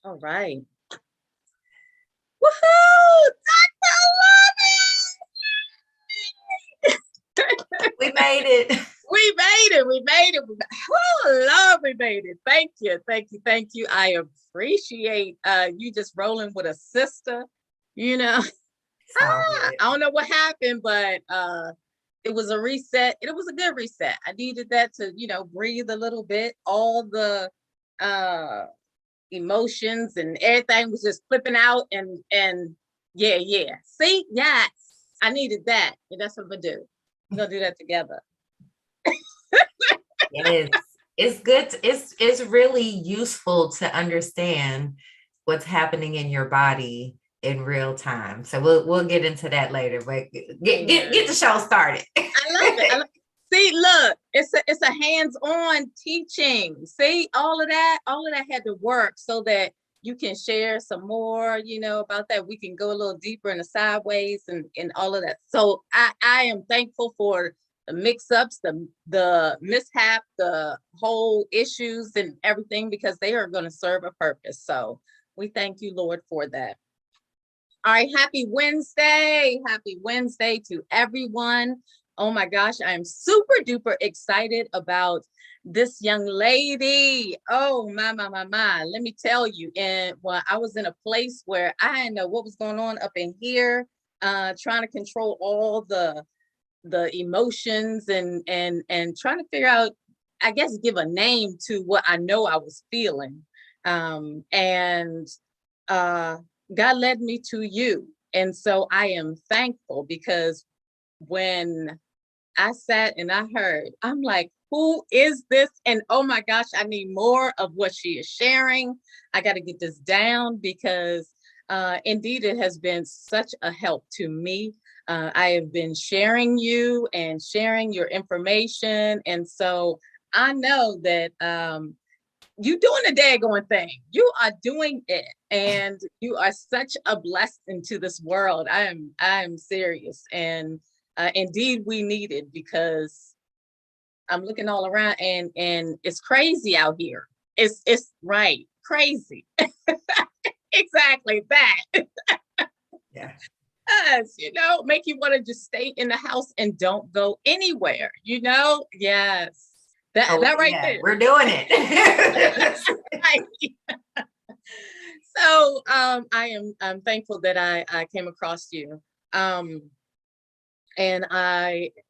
All right. Woohoo! We made it. We made it. We made it. Oh, Lord, we made it. Thank you. Thank you. Thank you. I appreciate you just rolling with a sister, you know. I don't know what happened, but it was a reset. It was a good reset. I needed that to, breathe a little bit. All the emotions and everything was just flipping out and yeah. See, yes, I needed that. And that's what I'm gonna do. We're gonna do that together. Yes, it's good. It's really useful to understand what's happening in your body in real time. So we'll get into that later. But get the show started. I love it. See, look, it's a hands-on teaching. See, all of that had to work so that you can share some more, about that. We can go a little deeper in the sideways and all of that. So I am thankful for the mix-ups, the mishap, the whole issues and everything, because they are going to serve a purpose. So we thank you, Lord, for that. All right, happy Wednesday. Happy Wednesday to everyone. Oh my gosh, I am super duper excited about this young lady. Oh my. Let me tell you, I was in a place where I didn't know what was going on up in here, trying to control all the emotions and trying to figure out, I guess, give a name to what I know I was feeling. And God led me to you. And so I am thankful, because when I sat and I heard, I'm like, who is this? And oh my gosh, I need more of what she is sharing. I got to get this down, because indeed it has been such a help to me. I have been sharing you and sharing your information. And so I know that you doing a daggone thing. You are doing it. And you are such a blessing to this world. I am serious. And indeed we need it, because I'm looking all around and it's crazy out here. It's right. Crazy. Exactly that. Yeah. Yes, make you want to just stay in the house and don't go anywhere, Yes. That right there. We're doing it. Right. So I'm thankful that I came across you. And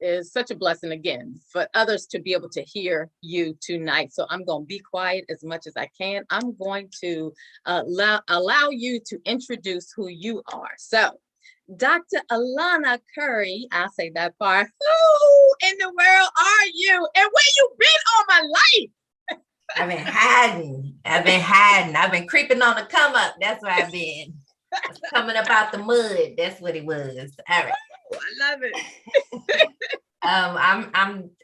is such a blessing again for others to be able to hear you tonight. So I'm going to be quiet as much as I can. I'm going to allow you to introduce who you are. So Dr. Alauna Curry, I'll say that part. Who in the world are you? And where you been all my life? I've been hiding. I've been creeping on the come up. That's where I've been. Coming up out the mud. That's what it was. All right. I love it.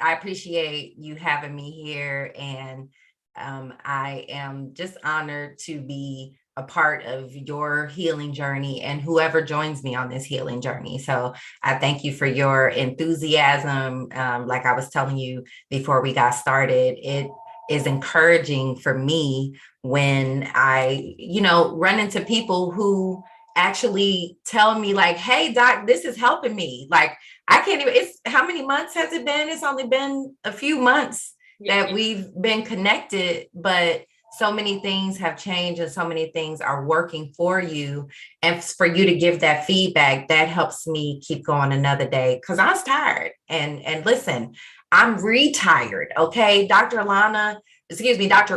I appreciate you having me here, and I am just honored to be a part of your healing journey and whoever joins me on this healing journey. So I thank you for your enthusiasm. Like I was telling you before we got started, it is encouraging for me when I, run into people who actually tell me like, hey, doc, this is helping me. Like, I can't even, how many months has it been? It's only been a few months that we've been connected, but so many things have changed and so many things are working for you. And for you to give that feedback, that helps me keep going another day, because I was tired. And listen, I'm retired. Okay. Dr.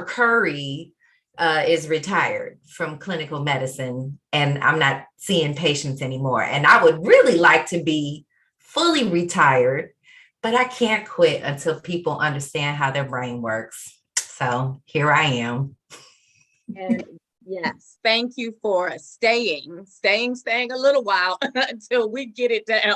Curry is retired from clinical medicine, and I'm not seeing patients anymore. And I would really like to be fully retired, but I can't quit until people understand how their brain works. So here I am. And yes, thank you for staying a little while until we get it down.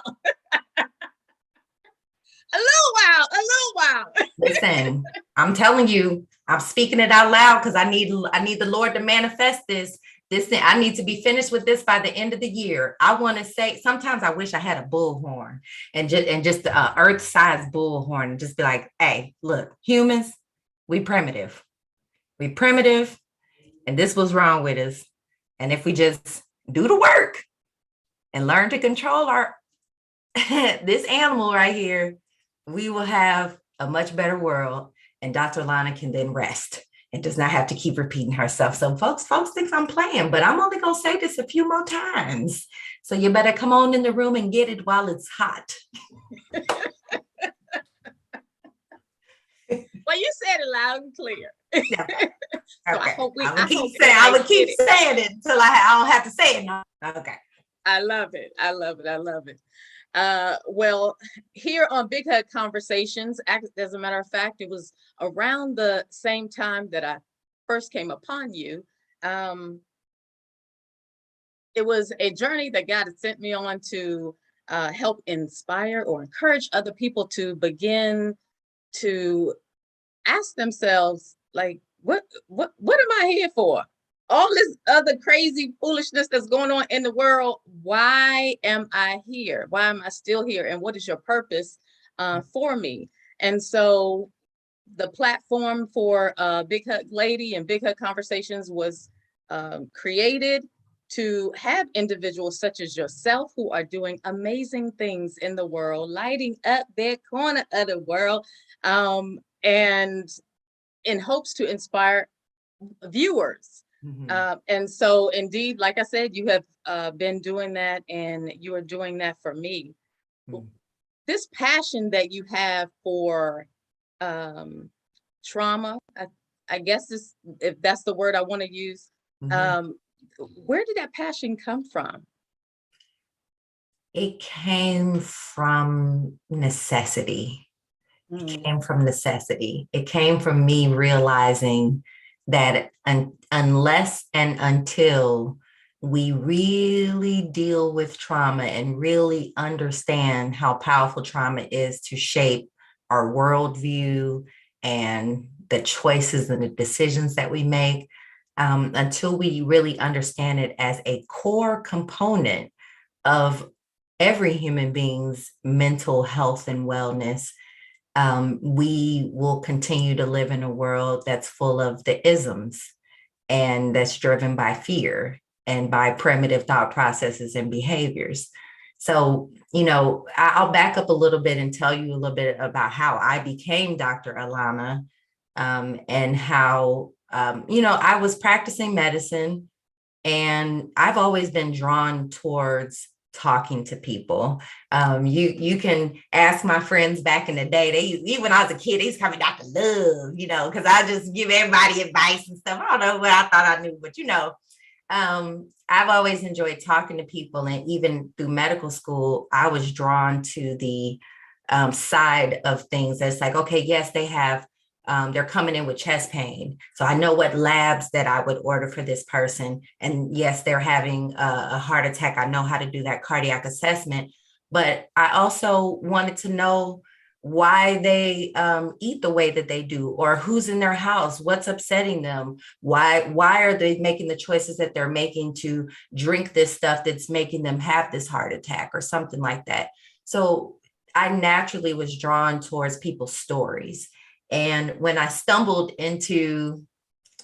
A little while. Listen, I'm telling you, I'm speaking it out loud because I need the Lord to manifest this. I need to be finished with this by the end of the year. I want to say, sometimes I wish I had a bullhorn and just earth-sized bullhorn, and just be like, hey, look, humans, we primitive. and this was wrong with us. And if we just do the work and learn to control our this animal right here, we will have a much better world. And Dr. Alauna can then rest and does not have to keep repeating herself. So folks think I'm playing, but I'm only going to say this a few more times. So you better come on in the room and get it while it's hot. Well, you said it loud and clear. Yeah. So Okay. I would keep saying it until I don't have to say it. No. Okay. I love it. I love it. I love it. Well, here on Big Hug Conversations, as a matter of fact, it was around the same time that I first came upon you. It was a journey that God had sent me on to help inspire or encourage other people to begin to ask themselves, like, what am I here for? All this other crazy foolishness that's going on in the world. Why am I here? Why am I still here? And what is your purpose for me? And so the platform for Big Hug Lady and Big Hug Conversations was created to have individuals such as yourself who are doing amazing things in the world, lighting up their corner of the world, and in hopes to inspire viewers. Mm-hmm. And so indeed, like I said, you have been doing that, and you are doing that for me. Mm-hmm. This passion that you have for trauma, I guess if that's the word I want to use, mm-hmm. Where did that passion come from? It came from necessity. It came from necessity. It came from me realizing that unless and until we really deal with trauma and really understand how powerful trauma is to shape our worldview and the choices and the decisions that we make, until we really understand it as a core component of every human being's mental health and wellness, we will continue to live in a world that's full of the isms and that's driven by fear and by primitive thought processes and behaviors. So, I'll back up a little bit and tell you a little bit about how I became Dr. Alauna, and how, I was practicing medicine, and I've always been drawn towards talking to people. You can ask my friends back in the day. Even when I was a kid, they used to call me Dr. Love, because I just give everybody advice and stuff. I don't know what I thought I knew, but I've always enjoyed talking to people. And even through medical school, I was drawn to the side of things that's like, okay, yes, they have they're coming in with chest pain. So I know what labs that I would order for this person. And yes, they're having a heart attack. I know how to do that cardiac assessment. But I also wanted to know why they eat the way that they do, or who's in their house, what's upsetting them, why are they making the choices that they're making to drink this stuff that's making them have this heart attack or something like that. So I naturally was drawn towards people's stories. And when I stumbled into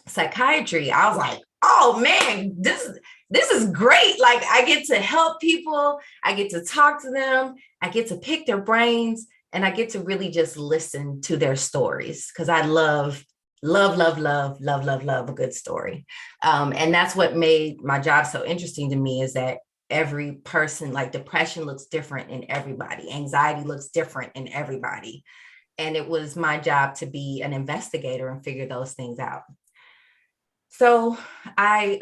psychiatry, I was like, oh man, this is great. Like, I get to help people. I get to talk to them. I get to pick their brains, and I get to really just listen to their stories, because I love a good story. And that's what made my job so interesting to me, is that every person, like depression looks different in everybody. Anxiety looks different in everybody. And it was my job to be an investigator and figure those things out. So I,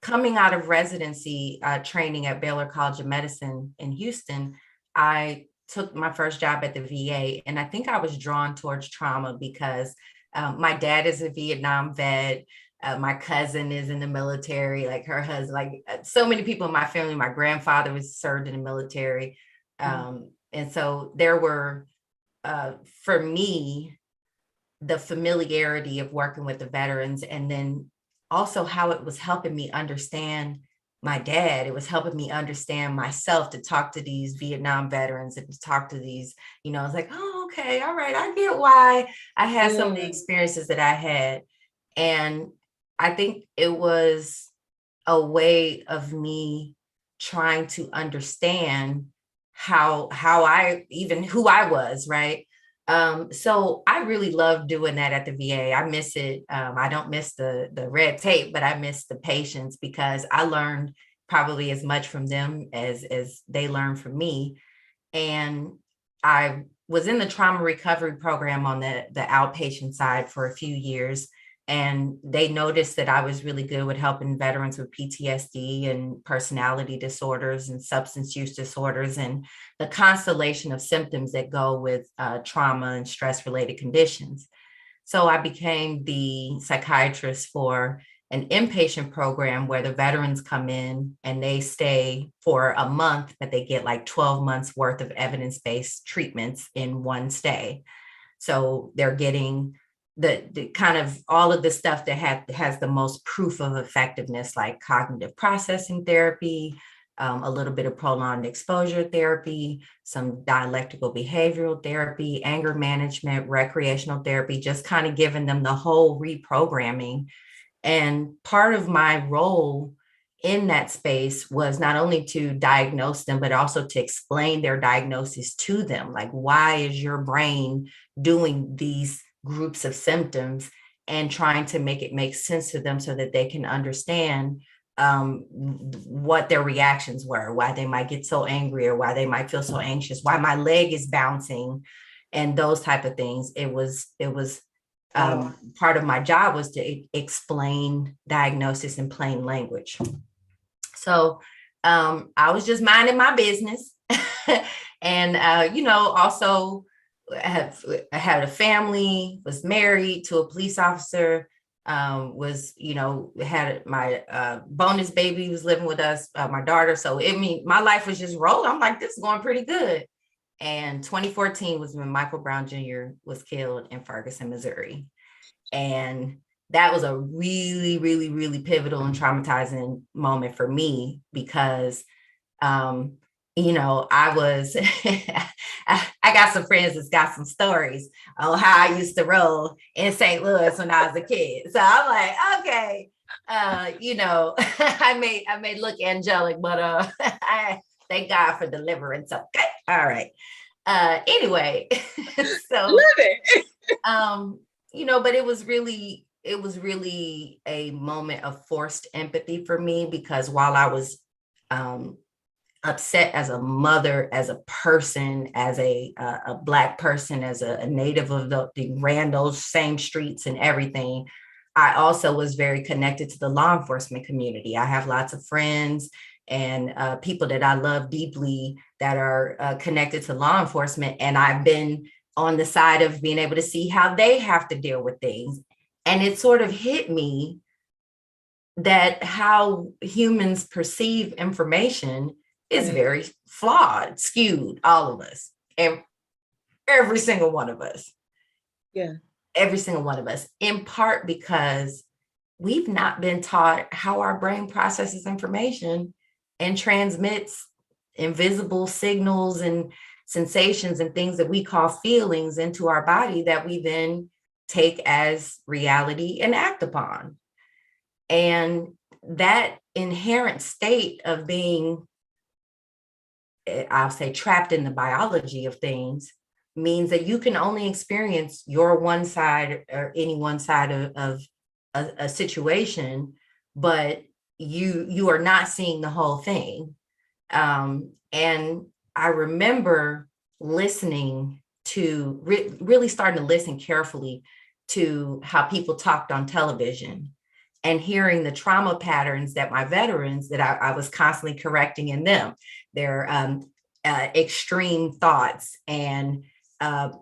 coming out of residency training at Baylor College of Medicine in Houston, I took my first job at the VA. And I think I was drawn towards trauma because my dad is a Vietnam vet. My cousin is in the military, like her husband, like so many people in my family. My grandfather was served in the military. And so there were, for me, the familiarity of working with the veterans, and then also how it was helping me understand my dad. It was helping me understand myself, to talk to these Vietnam veterans and to talk to these, I was like, oh, okay, all right, I get why I had some of the experiences that I had. And I think it was a way of me trying to understand how I even who I was, right? So I really love doing that at the VA. I miss it. I don't miss the red tape, but I miss the patients because I learned probably as much from them as they learned from me. And I was in the trauma recovery program on the outpatient side for a few years. And they noticed that I was really good with helping veterans with PTSD and personality disorders and substance use disorders and the constellation of symptoms that go with trauma and stress related conditions. So I became the psychiatrist for an inpatient program where the veterans come in and they stay for a month, but they get like 12 months worth of evidence-based treatments in one stay. So they're getting the kind of all of the stuff that has the most proof of effectiveness, like cognitive processing therapy, a little bit of prolonged exposure therapy, some dialectical behavioral therapy, anger management, recreational therapy, just kind of giving them the whole reprogramming. And part of my role in that space was not only to diagnose them, but also to explain their diagnosis to them. Like, why is your brain doing these groups of symptoms, and trying to make it make sense to them so that they can understand what their reactions were, why they might get so angry or why they might feel so anxious, why my leg is bouncing, and those type of things. It was part of my job was to explain diagnosis in plain language. So I was just minding my business. And, also I had a family, was married to a police officer, had my bonus baby was living with us, my daughter. So my life was just rolling. I'm like, this is going pretty good. And 2014 was when Michael Brown Jr. was killed in Ferguson, Missouri. And that was a really, really, really pivotal and traumatizing moment for me because, I was, I got some friends that's got some stories on how I used to roll in St. Louis when I was a kid. So I'm like, okay, I may look angelic, but I thank God for deliverance. Okay, all right. Anyway, so but it was really a moment of forced empathy for me, because while I was upset as a mother, as a person, as a Black person, as a native of the ran those same streets and everything, I also was very connected to the law enforcement community. I have lots of friends and people that I love deeply that are connected to law enforcement. And I've been on the side of being able to see how they have to deal with things. And it sort of hit me that how humans perceive information is very flawed, skewed, all of us, and every single one of us. Yeah. Every single one of us, in part because we've not been taught how our brain processes information and transmits invisible signals and sensations and things that we call feelings into our body that we then take as reality and act upon. And that inherent state of being, I'll say, trapped in the biology of things means that you can only experience your one side or any one side of a situation, but you are not seeing the whole thing. And I remember listening to really starting to listen carefully to how people talked on television and hearing the trauma patterns that my veterans, that I was constantly correcting in them, their extreme thoughts and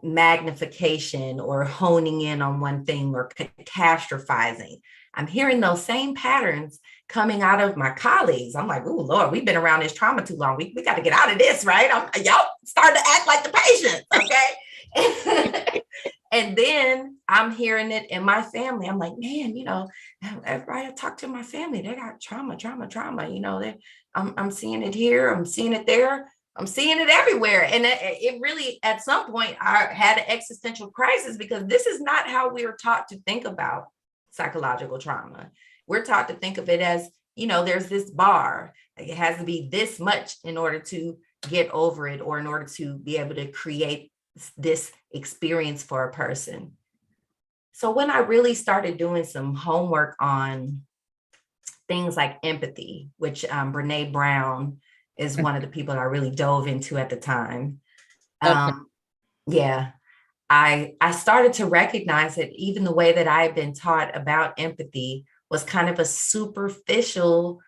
magnification or honing in on one thing or catastrophizing. I'm hearing those same patterns coming out of my colleagues. I'm like, oh, Lord, we've been around this trauma too long. We got to get out of this, right? Y'all starting to act like the patients, okay? And then I'm hearing it in my family. I'm like, man, everybody I talk to my family, they got trauma. I'm seeing it here. I'm seeing it there. I'm seeing it everywhere. And it really, at some point, I had an existential crisis because this is not how we were taught to think about psychological trauma. We're taught to think of it as, there's this bar, like it has to be this much in order to get over it, or in order to be able to create this experience for a person. So when I really started doing some homework on things like empathy, which Brene Brown is one of the people that I really dove into at the time. Okay. Yeah, I started to recognize that even the way that I had been taught about empathy was kind of a superficial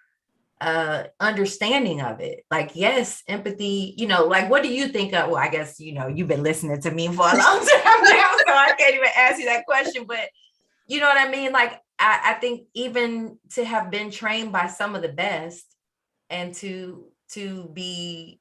understanding of it. Like, yes, empathy, like, what do you think of? Well, I guess, you've been listening to me for a long time now, so I can't even ask you that question, but you know what I mean? Like, I think even to have been trained by some of the best, and to be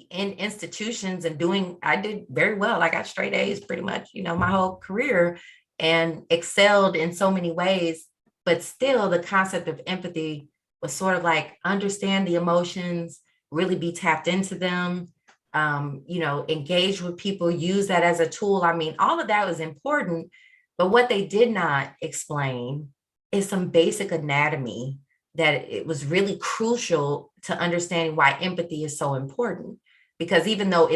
in institutions and I did very well. I got straight A's pretty much, my whole career, and excelled in so many ways. But still, the concept of empathy was sort of like understand the emotions, really be tapped into them, engage with people, use that as a tool. I mean, all of that was important. But what they did not explain is some basic anatomy that it was really crucial to understanding why empathy is so important. Because even though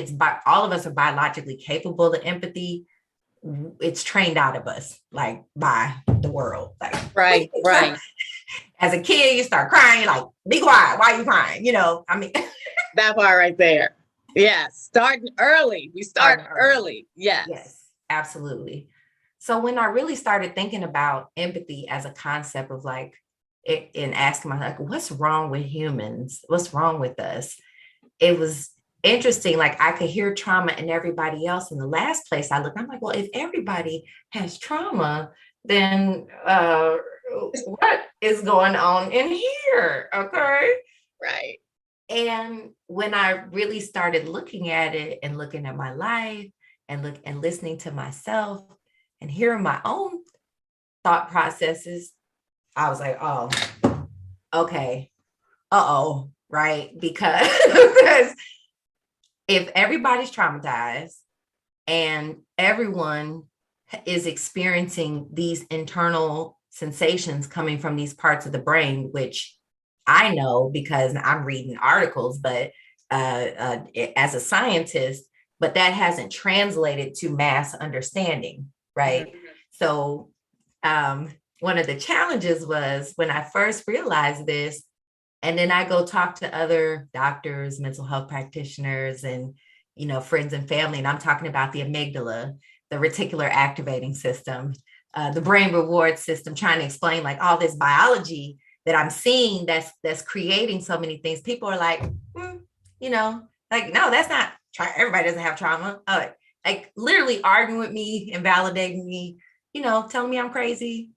all of us are biologically capable of empathy, it's trained out of us, like by the world. Like, Right. as a kid, you start crying, you're like, be quiet. Why are you crying? I mean, That part right there. Yes. Starting early. We start early. Yes, absolutely. So when I really started thinking about empathy as a concept of like, and asking myself, like, what's wrong with humans? What's wrong with us? It was interesting. Like, I could hear trauma in everybody else. In the last place I looked, I'm like, well, if everybody has trauma, then what is going on in here? Okay. Right. And when I really started looking at it and looking at my life and listening to myself and hearing my own thought processes, I was like, oh, okay. Uh-oh, right? Because if everybody's traumatized and everyone is experiencing these internal sensations coming from these parts of the brain, which I know because I'm reading articles, but as a scientist, but that hasn't translated to mass understanding, right? Mm-hmm. So one of the challenges was when I first realized this, and then I go talk to other doctors, mental health practitioners, and friends and family, and I'm talking about the amygdala, the reticular activating system, the brain reward system, trying to explain like all this biology that I'm seeing that's creating so many things. People are like, like, no, that's not. Everybody doesn't have trauma. Like literally arguing with me, invalidating me, telling me I'm crazy.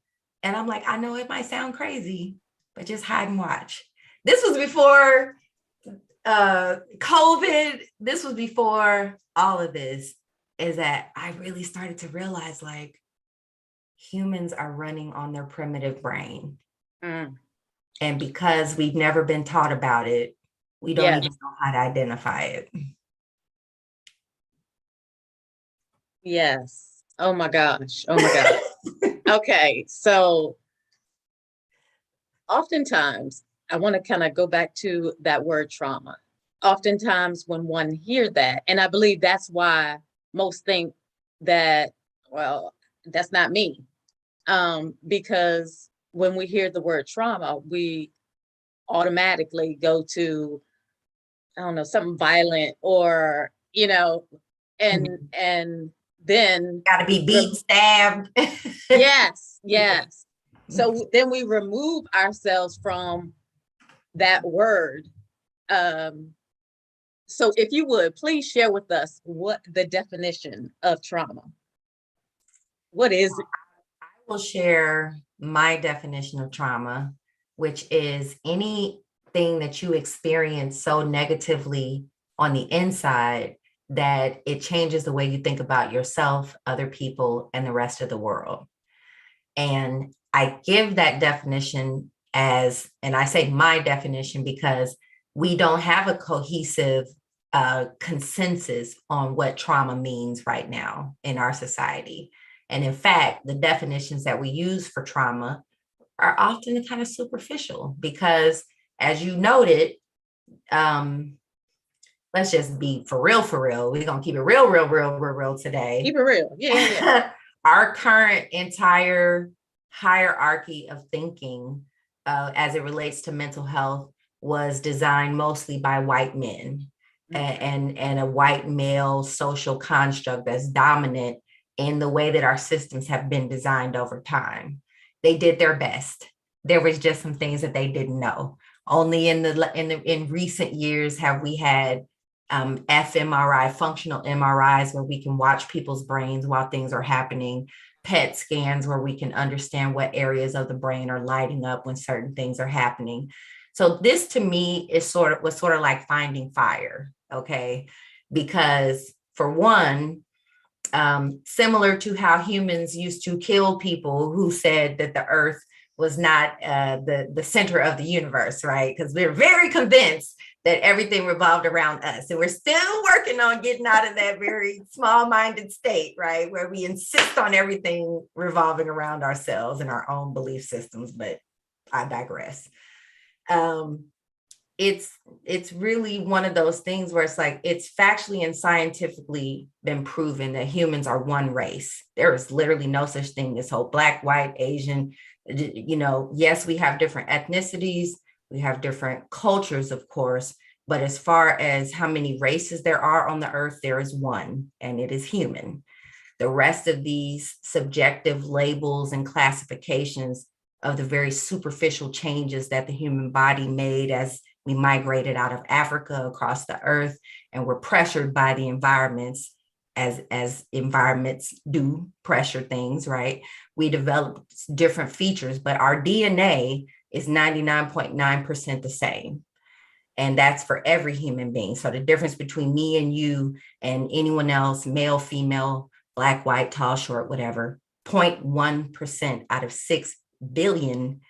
And I'm like, I know it might sound crazy, but just hide and watch. This was before COVID. This was before all of this, is that I really started to realize like humans are running on their primitive brain. Mm. And because we've never been taught about it, we don't even know how to identify it. Yes. Oh my gosh. Okay. So oftentimes, I want to kind of go back to that word trauma. Oftentimes when one hears that, and I believe that's why most think that, well, that's not me. Because when we hear the word trauma, we automatically go to, I don't know, something violent or, and then gotta be beat, stabbed. Yes. So then we remove ourselves from that word. So if you would, please share with us what the definition of trauma. What is it? I will share my definition of trauma, which is anything that you experience so negatively on the inside that it changes the way you think about yourself, other people, and the rest of the world. And I give that definition and I say my definition because we don't have a cohesive consensus on what trauma means right now in our society. And in fact, the definitions that we use for trauma are often kind of superficial because, as you noted, let's just be for real, for real. We're going to keep it real today. Keep it real. Yeah. Our current entire hierarchy of thinking as it relates to mental health was designed mostly by white men and a white male social construct that's dominant in the way that our systems have been designed over time. They did their best. There was just some things that they didn't know. Only in recent years have we had fMRI, functional MRIs, where we can watch people's brains while things are happening, PET scans where we can understand what areas of the brain are lighting up when certain things are happening. So this to me was sort of like finding fire, okay? Because for one, similar to how humans used to kill people who said that the earth was not the center of the universe, right? Because we're very convinced that everything revolved around us. And we're still working on getting out of that very small-minded state, right? Where we insist on everything revolving around ourselves and our own belief systems, but I digress. It's really one of those things where it's like, it's factually and scientifically been proven that humans are one race. There is literally no such thing as whole Black, white, Asian, yes, we have different ethnicities, we have different cultures, of course, but as far as how many races there are on the earth, there is one, and it is human. The rest of these subjective labels and classifications of the very superficial changes that the human body made as we migrated out of Africa across the earth and were pressured by the environments as environments do pressure things, right? We developed different features, but our DNA is 99.9% the same. And that's for every human being. So the difference between me and you and anyone else, male, female, Black, white, tall, short, whatever, 0.1% out of 6 billion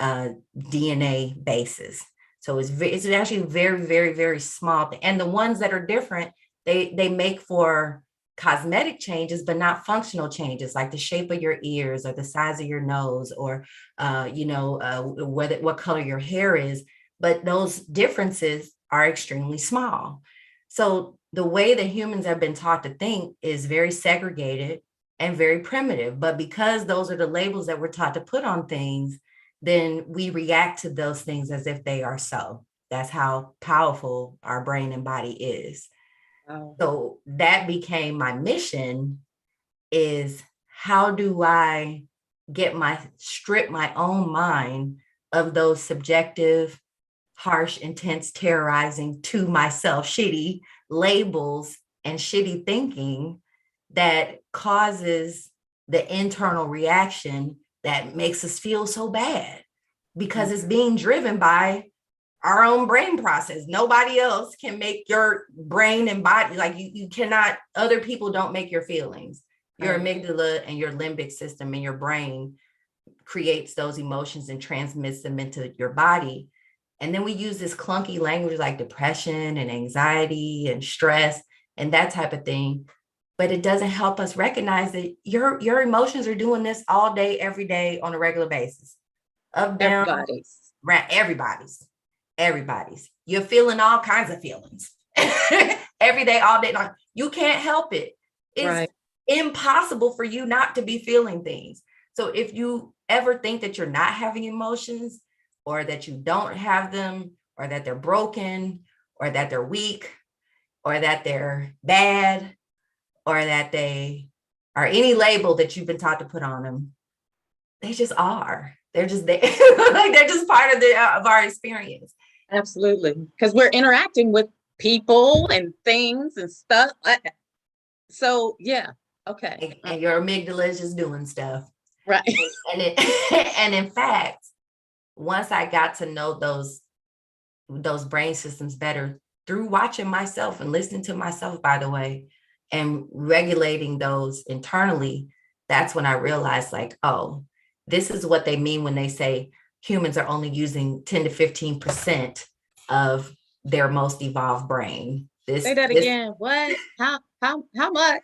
DNA bases. So it's actually very, very, very small. And the ones that are different, they make for cosmetic changes, but not functional changes, like the shape of your ears or the size of your nose or, what color your hair is. But those differences are extremely small. So the way that humans have been taught to think is very segregated and very primitive. But because those are the labels that we're taught to put on things, then we react to those things as if they are so. That's how powerful our brain and body is. Wow. So that became my mission, is how do I strip my own mind of those subjective, harsh, intense, terrorizing to myself, shitty labels and shitty thinking that causes the internal reaction that makes us feel so bad, because it's being driven by our own brain process. Nobody else can make your brain and body, like you cannot, other people don't make your feelings. Your amygdala and your limbic system in your brain creates those emotions and transmits them into your body. And then we use this clunky language like depression and anxiety and stress and that type of thing. But it doesn't help us recognize that your emotions are doing this all day, every day on a regular basis. Up, down, everybody's. You're feeling all kinds of feelings every day, all day long. You can't help it. It's impossible for you not to be feeling things. So if you ever think that you're not having emotions, or that you don't have them, or that they're broken, or that they're weak, or that they're bad, or that they are any label that you've been taught to put on them, they just are. They're just there. Like they're just part of our experience. Absolutely. Because we're interacting with people and things and stuff. So yeah. Okay. And your amygdala is just doing stuff. Right. And in fact, once I got to know those brain systems better through watching myself and listening to myself, by the way, and regulating those internally, that's when I realized, like, oh, this is what they mean when they say humans are only using 10 to 15% of their most evolved brain. Say that again. What? How much?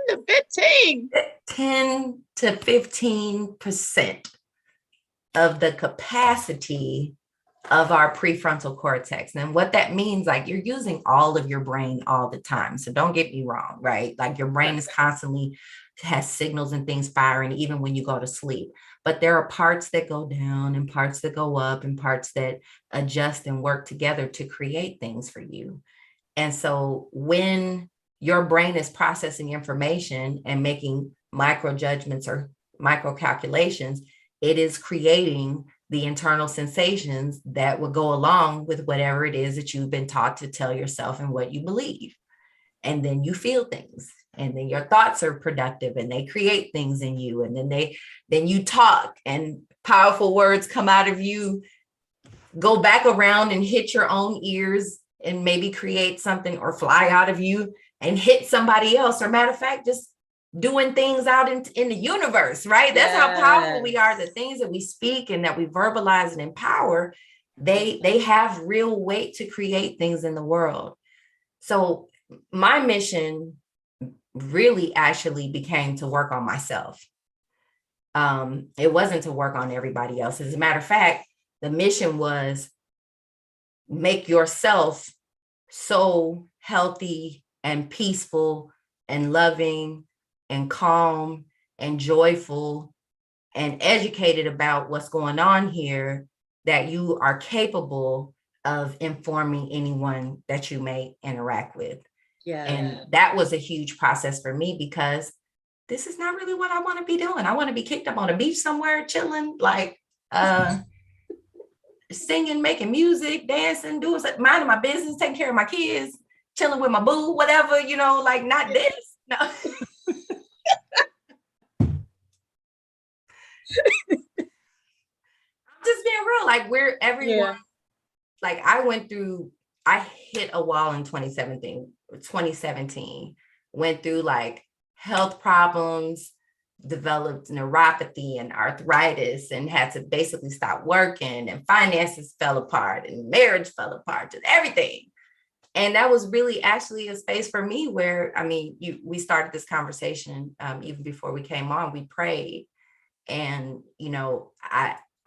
10 to 15. 10 to 15% of the capacity of our prefrontal cortex. And what that means, like, you're using all of your brain all the time. So don't get me wrong, right? Like, your brain is constantly has signals and things firing, even when you go to sleep. But there are parts that go down and parts that go up and parts that adjust and work together to create things for you. And so when your brain is processing information and making micro judgments or micro calculations, it is creating the internal sensations that will go along with whatever it is that you've been taught to tell yourself and what you believe. And then you feel things, and then your thoughts are productive and they create things in you. And then you talk and powerful words come out of you, go back around and hit your own ears and maybe create something, or fly out of you and hit somebody else. Or matter of fact, just doing things out in the universe, right? That's how powerful we are. The things that we speak and that we verbalize and empower, they have real weight to create things in the world. So my mission really actually became to work on myself. It wasn't to work on everybody else. As a matter of fact, the mission was make yourself so healthy and peaceful and loving and calm and joyful and educated about what's going on here, that you are capable of informing anyone that you may interact with. Yeah. And that was a huge process for me, because this is not really what I want to be doing. I want to be kicked up on a beach somewhere, chilling, like singing, making music, dancing, doing minding my business, taking care of my kids, chilling with my boo, whatever, like not this. No. I'm just being real. Like, we're everyone, like I hit a wall in 2017, went through like health problems, developed neuropathy and arthritis, and had to basically stop working, and finances fell apart and marriage fell apart and everything. And that was really actually a space for me where, we started this conversation even before we came on, we prayed. And,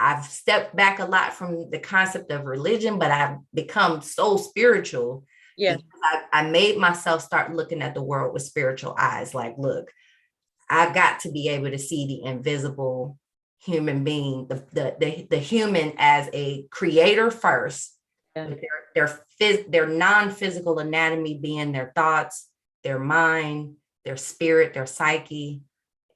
I've stepped back a lot from the concept of religion, but I've become so spiritual. Yeah. I made myself start looking at the world with spiritual eyes. Like, look, I got to be able to see the invisible human being, the human as a creator first, with their non-physical anatomy being their thoughts, their mind, their spirit, their psyche,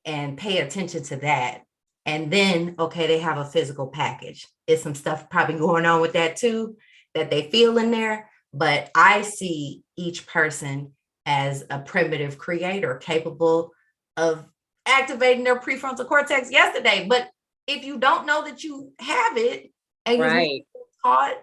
and pay attention to that. And then, okay, they have a physical package. It's some stuff probably going on with that too, that they feel in there. But I see each person as a primitive creator capable of activating their prefrontal cortex yesterday. But if you don't know that you have it, and you've been taught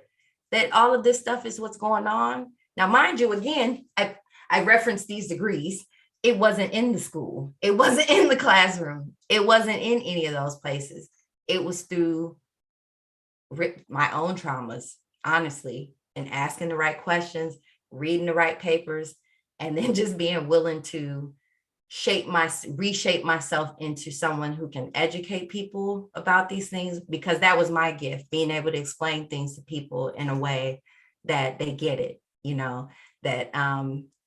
that all of this stuff is what's going on. Now, mind you, again, I referenced these degrees. It wasn't in the school. It wasn't in the classroom. It wasn't in any of those places. It was through my own traumas, honestly, and asking the right questions, reading the right papers, and then just being willing to reshape myself into someone who can educate people about these things, because that was my gift, being able to explain things to people in a way that they get it,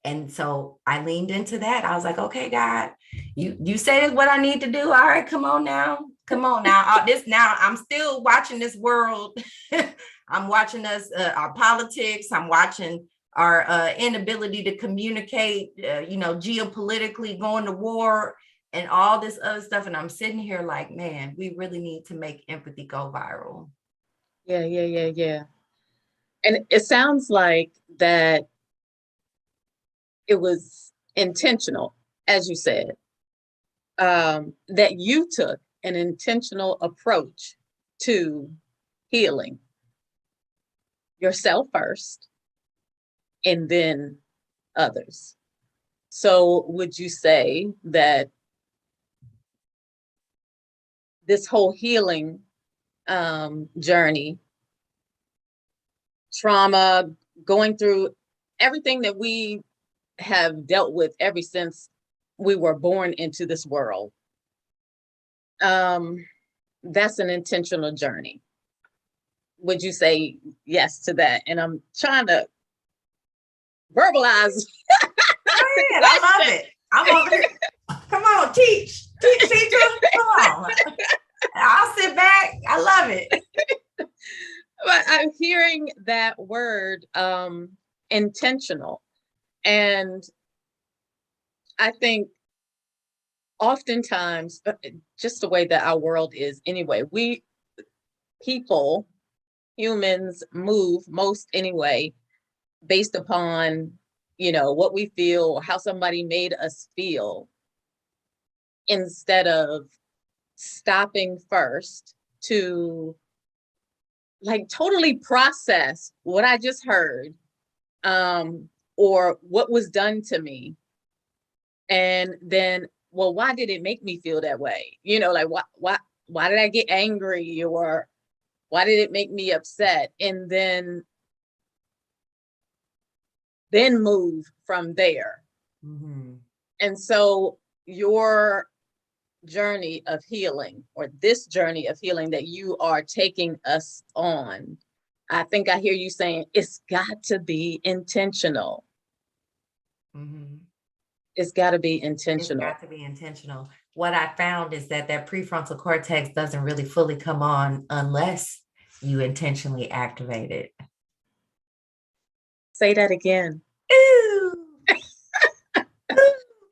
and so I leaned into that. I was like, okay, God, you say what I need to do. All right, come on now. Now I'm still watching this world. I'm watching us, our politics. I'm watching our inability to communicate, geopolitically, going to war and all this other stuff. And I'm sitting here like, man, we really need to make empathy go viral. Yeah. And it sounds like that it was intentional, as you said, that you took an intentional approach to healing yourself first, and then others. So would you say that this whole healing journey, trauma, going through everything that we have dealt with ever since we were born into this world. That's an intentional journey. Would you say yes to that? And I'm trying to verbalize. I love it. I'm over here. Come on, teach, teacher. Come on. I'll sit back. I love it. But I'm hearing that word, intentional. And I think oftentimes, just the way that our world is anyway, humans move most anyway, based upon, what we feel or how somebody made us feel, instead of stopping first to like totally process what I just heard, or what was done to me. And then, well, why did it make me feel that way? Like why did I get angry, or why did it make me upset? And then move from there. Mm-hmm. And so your journey of healing, or this journey of healing that you are taking us on, I think I hear you saying it's got to be intentional. Mm-hmm. It's got to be intentional. It's got to be intentional. What I found is that prefrontal cortex doesn't really fully come on unless you intentionally activate it. Say that again. Ooh.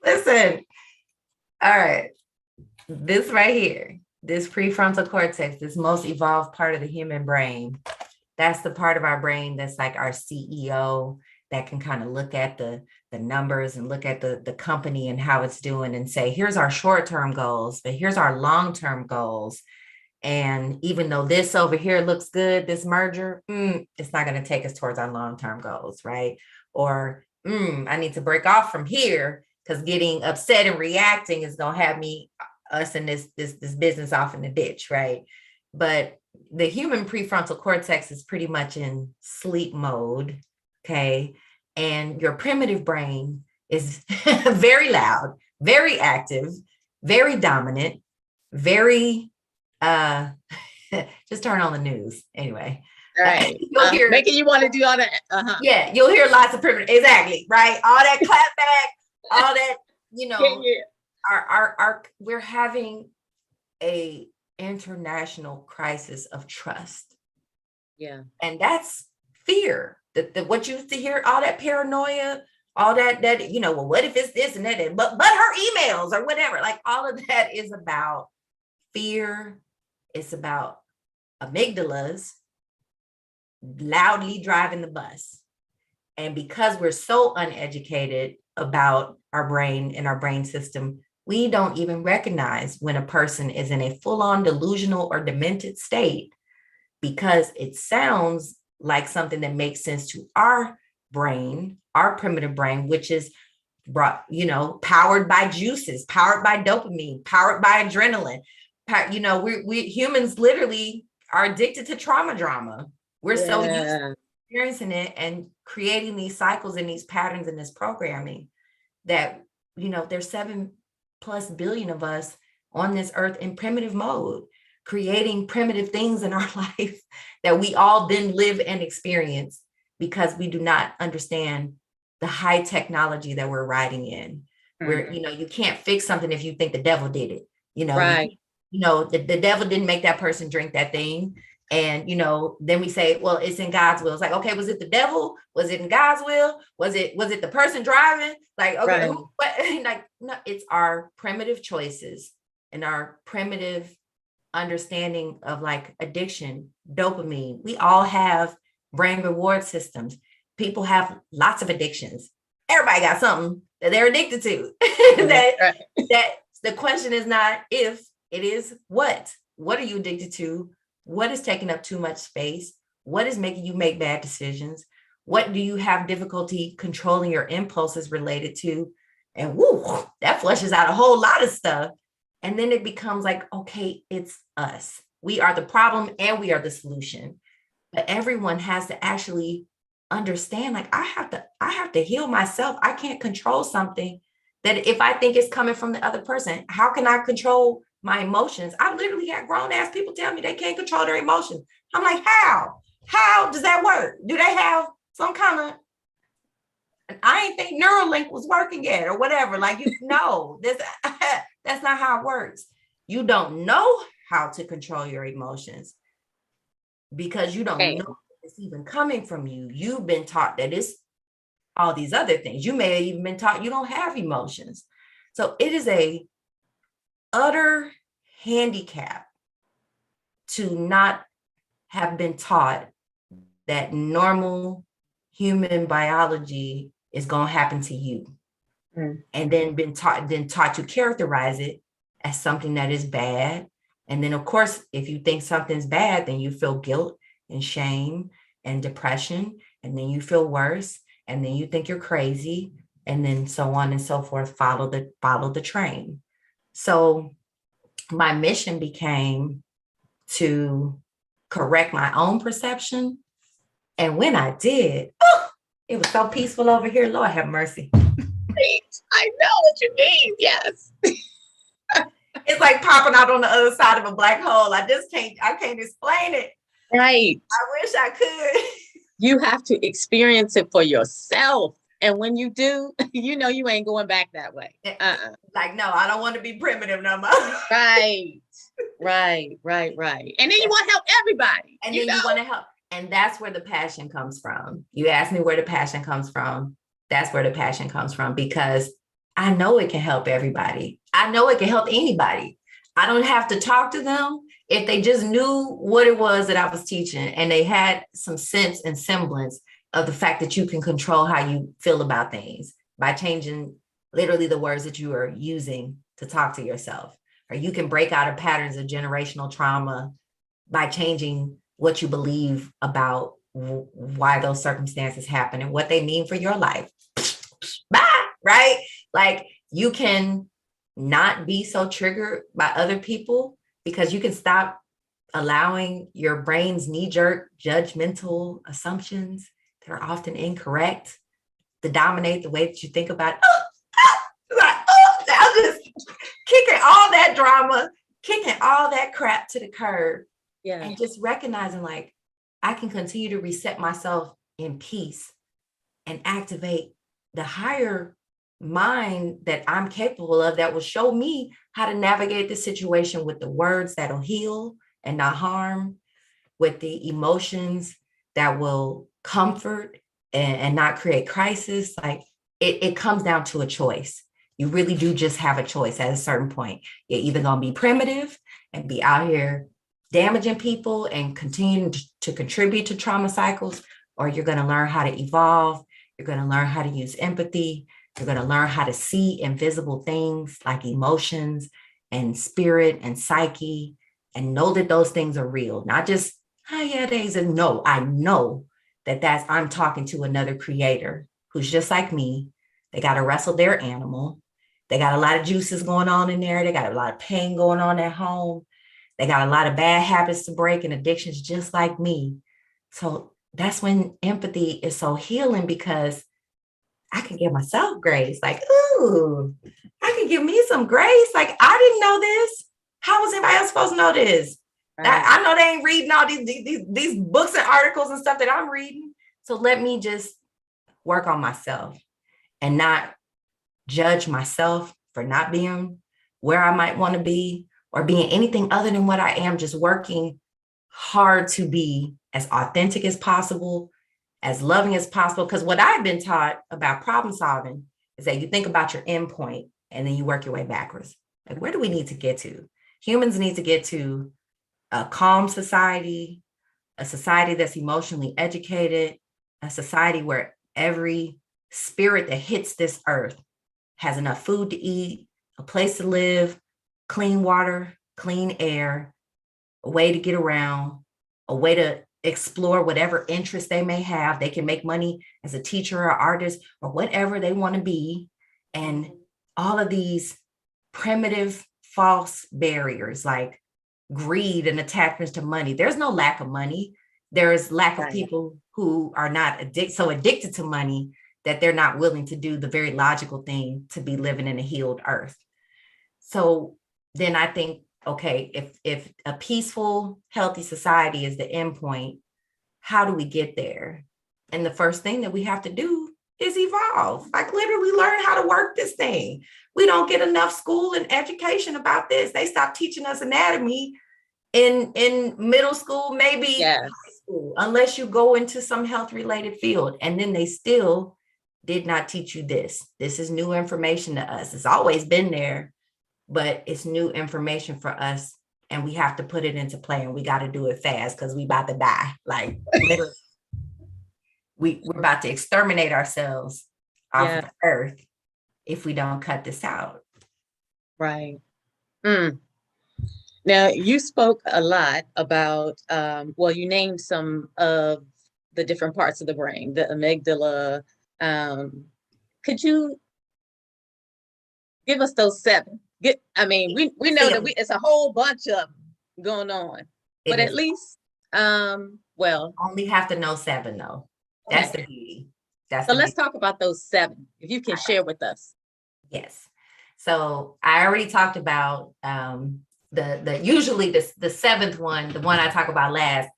Listen. All right. This right here, this prefrontal cortex, this most evolved part of the human brain, that's the part of our brain that's like our CEO, that can kind of look at the numbers and look at the company and how it's doing and say, here's our short-term goals, but here's our long-term goals. And even though this over here looks good, this merger, it's not going to take us towards our long-term goals, right? Or I need to break off from here because getting upset and reacting is going to have us in this business off in the ditch, right? But the human prefrontal cortex is pretty much in sleep mode, okay? And your primitive brain is very loud, very active, very dominant, very, just turn on the news anyway. Right. Making you want to do all that. Yeah, you'll hear lots of primitive, exactly, right? All that clap back, all that, we're having a international crisis of trust. Yeah. And that's fear. What you used to hear, all that paranoia, all that, well, what if it's this and that, but her emails or whatever, like all of that is about fear. It's about amygdalas loudly driving the bus. And because we're so uneducated about our brain and our brain system, we don't even recognize when a person is in a full-on delusional or demented state, because it sounds like something that makes sense to our brain, our primitive brain, which is powered by juices, powered by dopamine, powered by adrenaline. We humans literally are addicted to trauma drama. We're so used to experiencing it and creating these cycles and these patterns in this programming that, there's 7+ billion of us on this earth in primitive mode, creating primitive things in our life that we all then live and experience because we do not understand the high technology that we're riding in. Where, you can't fix something if you think the devil did it. Right. The devil didn't make that person drink that thing. And, then we say, well, it's in God's will. It's like, okay, was it the devil? Was it in God's will? Was it the person driving? Like, okay, right. No, it's our primitive choices and our primitive understanding of like addiction, dopamine. We all have brain reward systems. People have lots of addictions. Everybody got something that they're addicted to. that the question is not if, it is what. What are you addicted to? What is taking up too much space? What is making you make bad decisions? What do you have difficulty controlling your impulses related to? And that flushes out a whole lot of stuff. And then it becomes like, okay, it's us. We are the problem and we are the solution. But everyone has to actually understand, like, I have to heal myself. I can't control something that if I think it's coming from the other person, how can I control my emotions? I literally had grown ass people tell me they can't control their emotions. I'm like, how? How does that work? Do they have some kind of, I ain't think Neuralink was working yet or whatever. Like, you know, that's not how it works. You don't know how to control your emotions because you don't know it's even coming from you. You've been taught that it's all these other things. You may have even been taught you don't have emotions. So it is a utter handicap to not have been taught that normal human biology is going to happen to you. And then taught to characterize it as something that is bad. And then, of course, if you think something's bad, then you feel guilt and shame and depression, and then you feel worse, and then you think you're crazy, and then so on and so forth. Follow the train. So my mission became to correct my own perception. And when I did, it was so peaceful over here. Lord have mercy. I know what you mean. Yes. It's like popping out on the other side of a black hole. I can't explain it. Right. I wish I could. You have to experience it for yourself. And when you do, you know you ain't going back that way. Like, no, I don't want to be primitive no more. Right. And then you want to help everybody. And then you want to help. And that's where the passion comes from. You asked me where the passion comes from. That's where the passion comes from, because I know it can help everybody. I know it can help anybody. I don't have to talk to them. If they just knew what it was that I was teaching and they had some sense and semblance of the fact that you can control how you feel about things by changing literally the words that you are using to talk to yourself, or you can break out of patterns of generational trauma by changing what you believe about why those circumstances happen and what they mean for your life. Bye, right? Like, you can not be so triggered by other people because you can stop allowing your brain's knee-jerk judgmental assumptions that are often incorrect to dominate the way that you think about it. I'm just kicking all that drama, kicking all that crap to the curb. Yeah. And just recognizing, like, I can continue to reset myself in peace and activate the higher mind that I'm capable of, that will show me how to navigate the situation with the words that'll heal and not harm, with the emotions that will comfort and not create crisis. Like, it comes down to a choice. You really do just have a choice at a certain point. You're either going to be primitive and be out here damaging people and continuing to contribute to trauma cycles, or you're going to learn how to evolve. You're going to learn how to use empathy. You're going to learn how to see invisible things like emotions and spirit and psyche, and know that those things are real. Not just, oh yeah, they exist. No, I know that I'm talking to another creator who's just like me. They got to wrestle their animal. They got a lot of juices going on in there. They got a lot of pain going on at home. They got a lot of bad habits to break and addictions just like me. So that's when empathy is so healing, because I can give myself grace. Like, ooh, I can give me some grace. Like, I didn't know this. How was anybody else supposed to know this? Right. I know they ain't reading all these books and articles and stuff that I'm reading. So let me just work on myself and not judge myself for not being where I might want to be or being anything other than what I am. Just working hard to be as authentic as possible, as loving as possible. Because what I've been taught about problem solving is that you think about your end point and then you work your way backwards. Like, where do we need to get to? Humans need to get to a calm society, a society that's emotionally educated, a society where every spirit that hits this earth has enough food to eat, a place to live, clean water, clean air, a way to get around, a way to explore whatever interests they may have. They can make money as a teacher or artist or whatever they want to be. And all of these primitive false barriers like greed and attachments to money. There's no lack of money. There's lack of people who are not so addicted to money that they're not willing to do the very logical thing to be living in a healed earth. So then I think, okay, if a peaceful, healthy society is the end point, how do we get there? And the first thing that we have to do is evolve, like literally learn how to work this thing. We don't get enough school and education about this. They stopped teaching us anatomy in middle school, maybe Yes. high school, unless you go into some health related field. And then they still did not teach you this. This is new information to us. It's always been there, but it's new information for us. And we have to put it into play, and we got to do it fast because we about to die. Like literally, we're about to exterminate ourselves off of Earth if we don't cut this out. Right. Now, you spoke a lot about, well, you named some of the different parts of the brain, the amygdala. Could you give us those 7? We know that it's a whole bunch of them going on, but at least, well. Only have to know 7 though. That's the beauty. So let's talk about those 7, if you can share with us. Yes. So I already talked about usually the 7th one, the one I talk about last,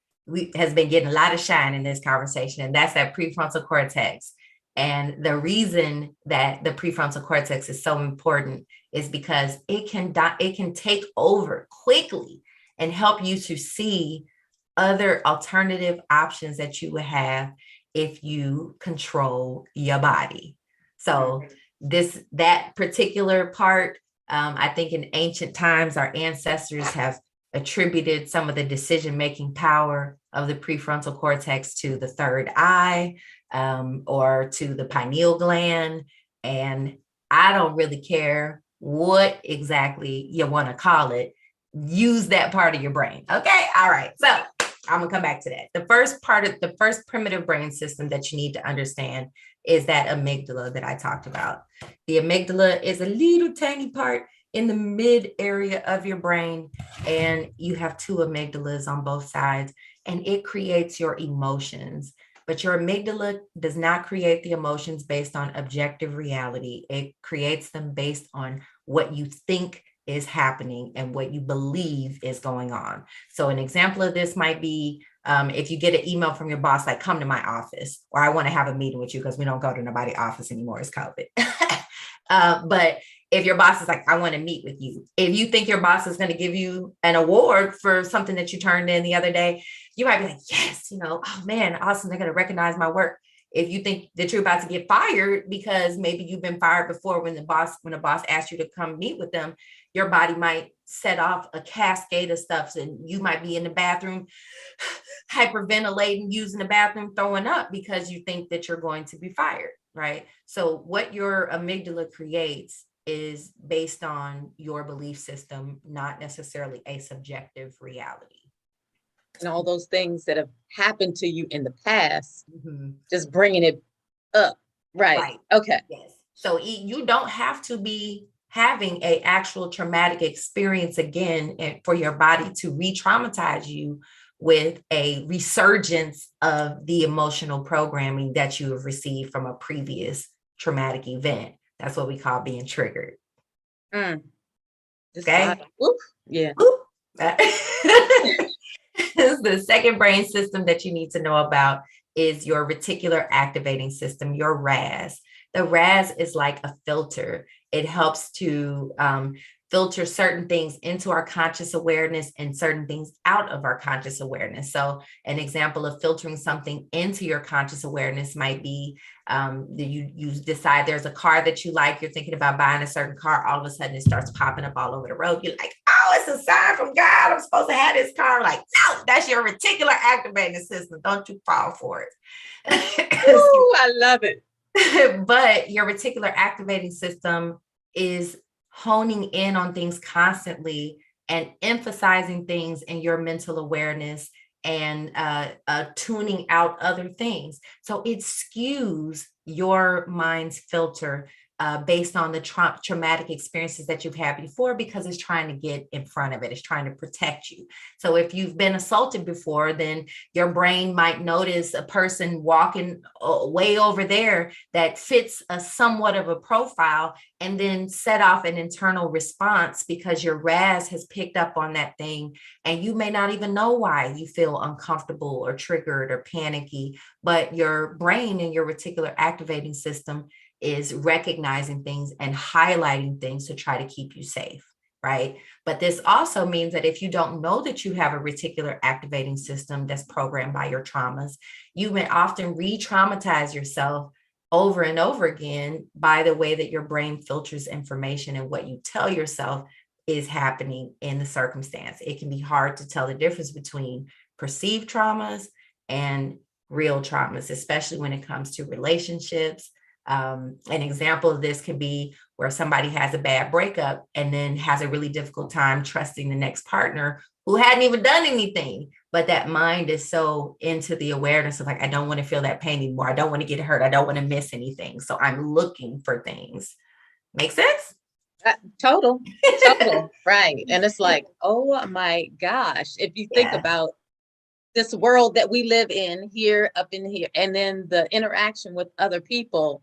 has been getting a lot of shine in this conversation, and that's that prefrontal cortex. And the reason that the prefrontal cortex is so important is because it can take over quickly and help you to see other alternative options that you would have if you control your body. So that particular part, I think in ancient times, our ancestors have attributed some of the decision-making power of the prefrontal cortex to the third eye, or to the pineal gland. And I don't really care what exactly you want to call it. Use that part of your brain. Okay. All right. So I'm gonna come back to that. The first primitive brain system that you need to understand is that amygdala that I talked about. The amygdala is a little tiny part in the mid area of your brain, and you have 2 amygdalas on both sides, and it creates your emotions. But your amygdala does not create the emotions based on objective reality. It creates them based on what you think is happening and what you believe is going on. So an example of this might be if you get an email from your boss, like, come to my office, or I want to have a meeting with you, because we don't go to nobody's office anymore, it's COVID. But if your boss is like, I want to meet with you, if you think your boss is going to give you an award for something that you turned in the other day, you might be like, yes, oh man, awesome, they're going to recognize my work. If you think that you're about to get fired because maybe you've been fired before, when a boss asked you to come meet with them, your body might set off a cascade of stuff, and you might be in the bathroom hyperventilating, using the bathroom, throwing up, because you think that you're going to be fired, right? So what your amygdala creates is based on your belief system, not necessarily a subjective reality. And all those things that have happened to you in the past, just bringing it up. Right. Okay. Yes. So you don't have to be having an actual traumatic experience again and for your body to re-traumatize you with a resurgence of the emotional programming that you have received from a previous traumatic event. That's what we call being triggered. Okay. Whoop. Yeah. The second brain system that you need to know about is your reticular activating system, your RAS. The RAS is like a filter. It helps to filter certain things into our conscious awareness and certain things out of our conscious awareness. So an example of filtering something into your conscious awareness might be you decide there's a car that you like, you're thinking about buying a certain car, all of a sudden it starts popping up all over the road. You're like, oh, it's a sign from God, I'm supposed to have this car. Like, no, that's your reticular activating system. Don't you fall for it. Ooh, I love it. But your reticular activating system is honing in on things constantly and emphasizing things in your mental awareness and tuning out other things. So it skews your mind's filter based on the traumatic experiences that you've had before, because it's trying to get in front of it. It's trying to protect you. So if you've been assaulted before, then your brain might notice a person walking way over there that fits a somewhat of a profile, and then set off an internal response because your RAS has picked up on that thing. And you may not even know why you feel uncomfortable or triggered or panicky, but your brain and your reticular activating system is recognizing things and highlighting things to try to keep you safe, right? But this also means that if you don't know that you have a reticular activating system that's programmed by your traumas, you may often re-traumatize yourself over and over again by the way that your brain filters information and what you tell yourself is happening in the circumstance. It can be hard to tell the difference between perceived traumas and real traumas, especially when it comes to relationships. An example of this can be where somebody has a bad breakup and then has a really difficult time trusting the next partner who hadn't even done anything, but that mind is so into the awareness of like, I don't want to feel that pain anymore. I don't want to get hurt. I don't want to miss anything. So I'm looking for things. Make sense? Total, right. And it's like, oh my gosh, if you think about this world that we live in here, up in here, and then the interaction with other people,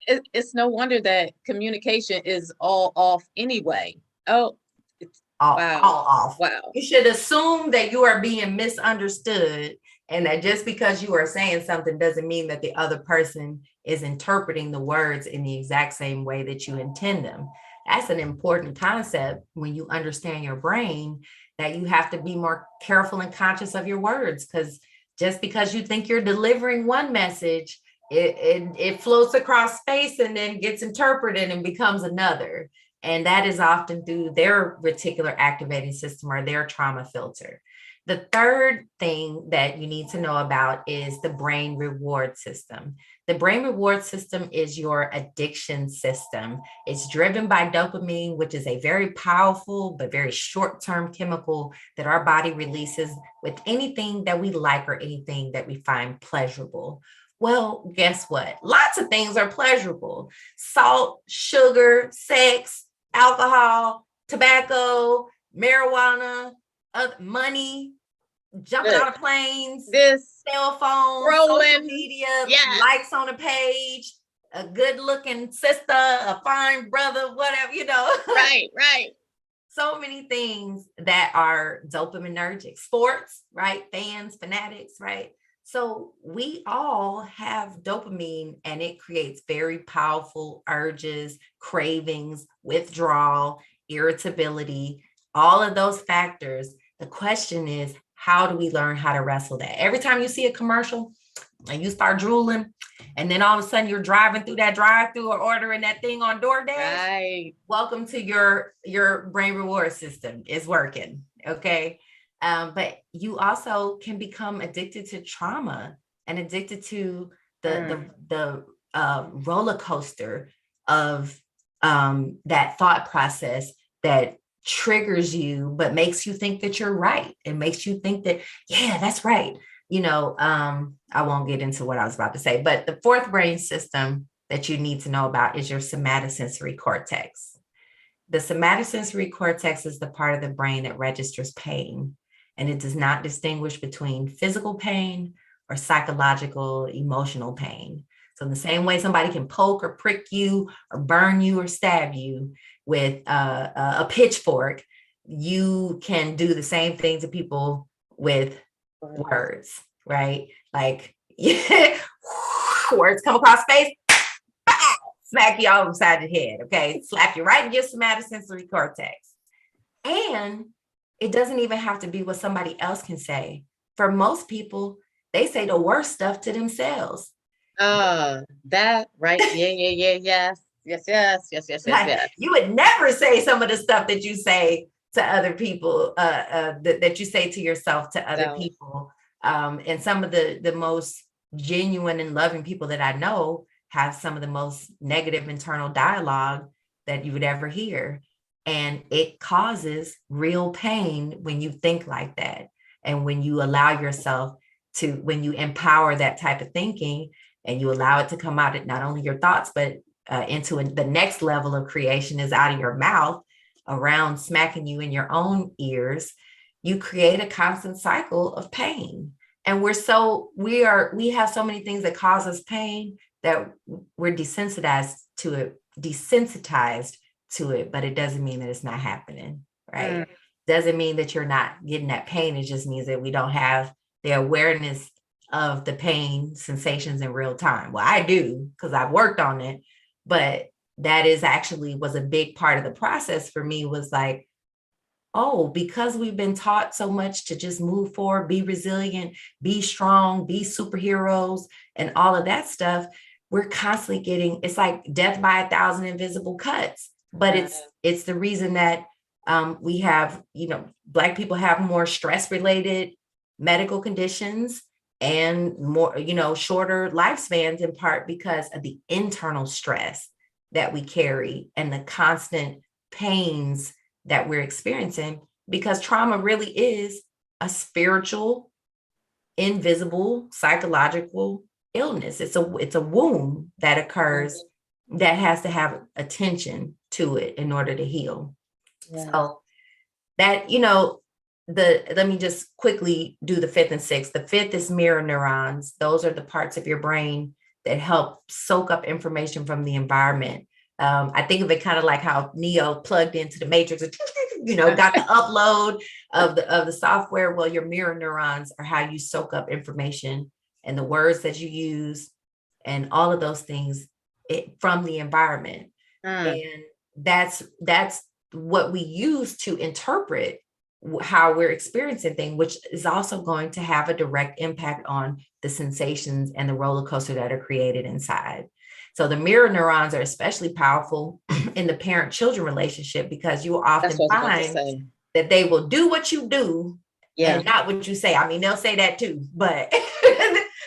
it's no wonder that communication is all off anyway. Oh, it's all off. Wow. You should assume that you are being misunderstood, and that just because you are saying something doesn't mean that the other person is interpreting the words in the exact same way that you intend them. That's an important concept when you understand your brain, that you have to be more careful and conscious of your words, because just because you think you're delivering one message, it floats across space and then gets interpreted and becomes another. And that is often through their reticular activating system or their trauma filter. The third thing that you need to know about is the brain reward system. The brain reward system is your addiction system. It's driven by dopamine, which is a very powerful but very short-term chemical that our body releases with anything that we like or anything that we find pleasurable. Well, guess what? Lots of things are pleasurable. Salt, sugar, sex, alcohol, tobacco, marijuana, money, jumping out of planes, cell phones, social media, likes on a page, a good looking sister, a fine brother, whatever, Right. So many things that are dopaminergic. Sports, right? Fans, fanatics, right? So we all have dopamine, and it creates very powerful urges, cravings, withdrawal, irritability, all of those factors. The question is, how do we learn how to wrestle that? Every time you see a commercial and you start drooling, and then all of a sudden you're driving through that drive-through or ordering that thing on DoorDash, right. Welcome to your brain reward system is working, okay? But you also can become addicted to trauma and addicted to the roller coaster of that thought process that triggers you, but makes you think that you're right. It makes you think that, yeah, that's right. I won't get into what I was about to say, but the fourth brain system that you need to know about is your somatosensory cortex. The somatosensory cortex is the part of the brain that registers pain, and it does not distinguish between physical pain or psychological, emotional pain. So in the same way somebody can poke or prick you or burn you or stab you with a pitchfork, you can do the same thing to people with words, right? Like words come across space, smack you all upside the head, okay? Slap you right in your somatosensory cortex. And it doesn't even have to be what somebody else can say. For most people, they say the worst stuff to themselves. That, right. Yes. Like, you would never say some of the stuff that you say to other people, that you say to yourself to other people. And some of the most genuine and loving people that I know have some of the most negative internal dialogue that you would ever hear. And it causes real pain when you think like that. And when you allow yourself to, when you empower that type of thinking, and you allow it to come out at not only your thoughts, but into the next level of creation is out of your mouth, around smacking you in your own ears, you create a constant cycle of pain. And we have so many things that cause us pain that we're desensitized to it, but it doesn't mean that it's not happening, right? Doesn't mean that you're not getting that pain. It just means that we don't have the awareness of the pain sensations in real time. Well, I do, because I've worked on it, but that was a big part of the process for me, was like, oh, because we've been taught so much to just move forward, be resilient, be strong, be superheroes, and all of that stuff, we're constantly getting, it's like death by 1,000 invisible cuts. But it's the reason that we have, Black people have more stress-related medical conditions and more, shorter lifespans, in part because of the internal stress that we carry and the constant pains that we're experiencing, because trauma really is a spiritual, invisible, psychological illness. It's a wound that occurs that has to have attention to it in order to heal. Yeah. So that, let me just quickly do the fifth and sixth. The fifth is mirror neurons. Those are the parts of your brain that help soak up information from the environment. I think of it kind of like how Neo plugged into the Matrix, got the upload of the software. Well, your mirror neurons are how you soak up information and the words that you use and all of those things from the environment. And that's what we use to interpret how we're experiencing things, which is also going to have a direct impact on the sensations and the roller coaster that are created inside. So the mirror neurons are especially powerful in the parent-children relationship, because you will often find that they will do what you do and not what you say. I mean, they'll say that too, but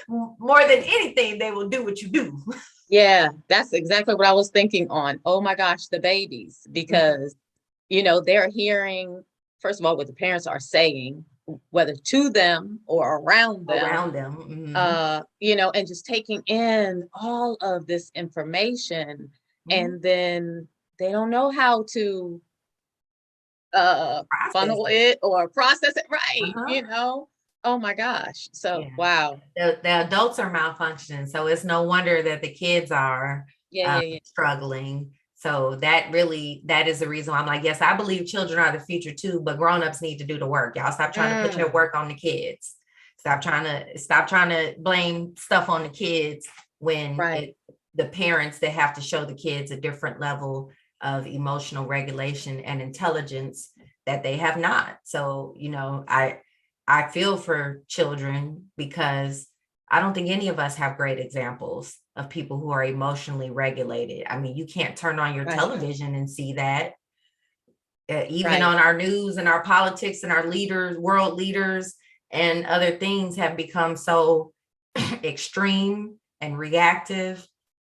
more than anything, they will do what you do. Yeah, that's exactly what I was thinking on. Oh my gosh, the babies, because, they're hearing, first of all, what the parents are saying, whether to them or around them, and just taking in all of this information, and then they don't know how to funnel it or process it right, Oh my gosh. So, wow. The adults are malfunctioning. So it's no wonder that the kids are struggling. So that is the reason why I'm like, yes, I believe children are the future too, but grownups need to do the work. Y'all stop trying to put your work on the kids. Stop trying to blame stuff on the kids when the parents that have to show the kids a different level of emotional regulation and intelligence that they have not. So, I feel for children, because I don't think any of us have great examples of people who are emotionally regulated. I mean, you can't turn on your television and see that. Even on our news and our politics and our leaders, world leaders and other things have become so extreme and reactive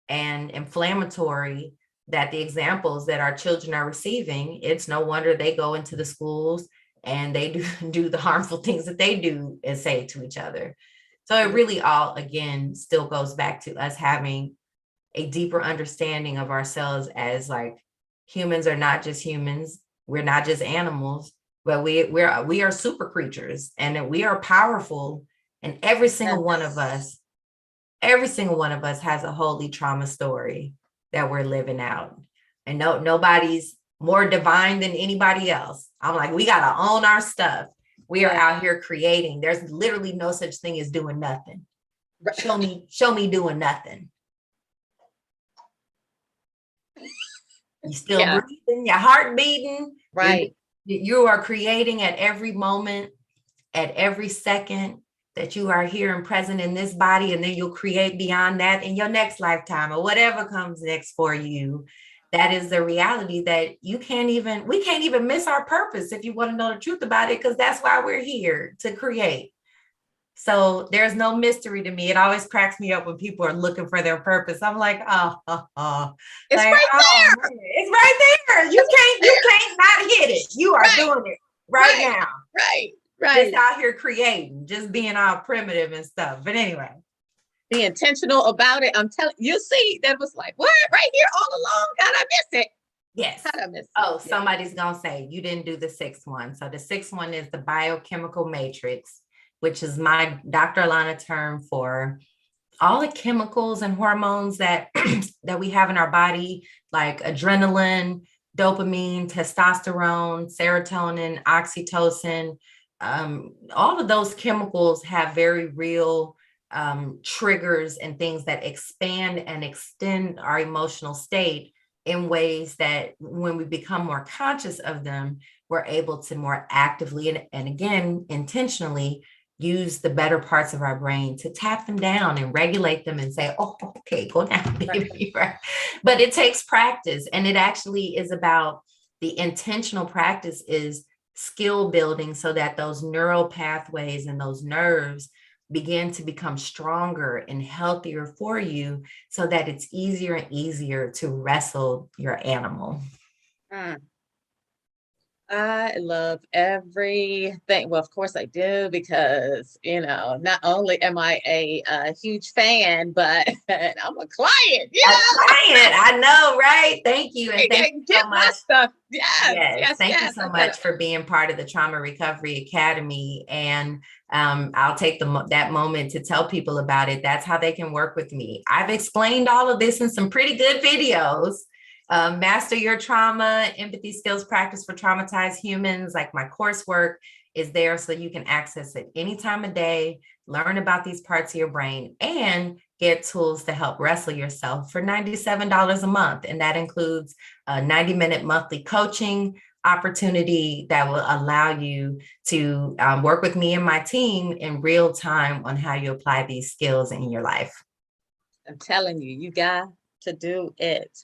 and inflammatory that the examples that our children are receiving, it's no wonder they go into the schools and they do the harmful things that they do and say to each other. So it really all, again, still goes back to us having a deeper understanding of ourselves as like humans are not just humans. We're not just animals, but we are super creatures, and that we are powerful. And every single one of us has a holy trauma story that we're living out. And nobody's more divine than anybody else. I'm like, we got to own our stuff. We are out here creating. There's literally no such thing as doing nothing. Show me doing nothing. You still breathing, your heart beating. Right. You are creating at every moment, at every second that you are here and present in this body. And then you'll create beyond that in your next lifetime or whatever comes next for you. That is the reality that we can't even miss our purpose, if you want to know the truth about it, because that's why we're here, to create. So there's no mystery to me. It always cracks me up when people are looking for their purpose. I'm like, It's like, right there. Man, it's right there. You can't not hit it. You are doing it right now. Right. Just out here creating, just being all primitive and stuff. But anyway, be intentional about it. I'm telling you, see, that was like, what, right here all along? How'd I miss it? Yes. How'd I miss it? Oh, somebody's gonna say you didn't do the sixth one. So the sixth one is the biochemical matrix, which is my Dr. Alauna term for all the chemicals and hormones that that we have in our body, like adrenaline, dopamine, testosterone, serotonin, oxytocin. All of those chemicals have very real triggers and things that expand and extend our emotional state in ways that when we become more conscious of them, we're able to more actively and again, intentionally use the better parts of our brain to tap them down and regulate them and say, oh, okay, go down, baby. Right. But it takes practice. And it actually is about the intentional practice is skill building so that those neural pathways and those nerves begin to become stronger and healthier for you so that it's easier and easier to wrestle your animal. I love everything. Well, of course I do, because, not only am I a huge fan, but I'm a client. Yeah. A client. I know, right? Thank you. And thank you so much. Stuff. Yes. Thank you so much for being part of the Trauma Recovery Academy. And I'll take that moment to tell people about it. That's how they can work with me. I've explained all of this in some pretty good videos. Master Your Trauma, Empathy Skills Practice for Traumatized Humans. Like my coursework is there so you can access it any time of day, learn about these parts of your brain, and get tools to help wrestle yourself for $97 a month. And that includes a 90-minute monthly coaching opportunity that will allow you to work with me and my team in real time on how you apply these skills in your life. I'm telling you, you got to do it.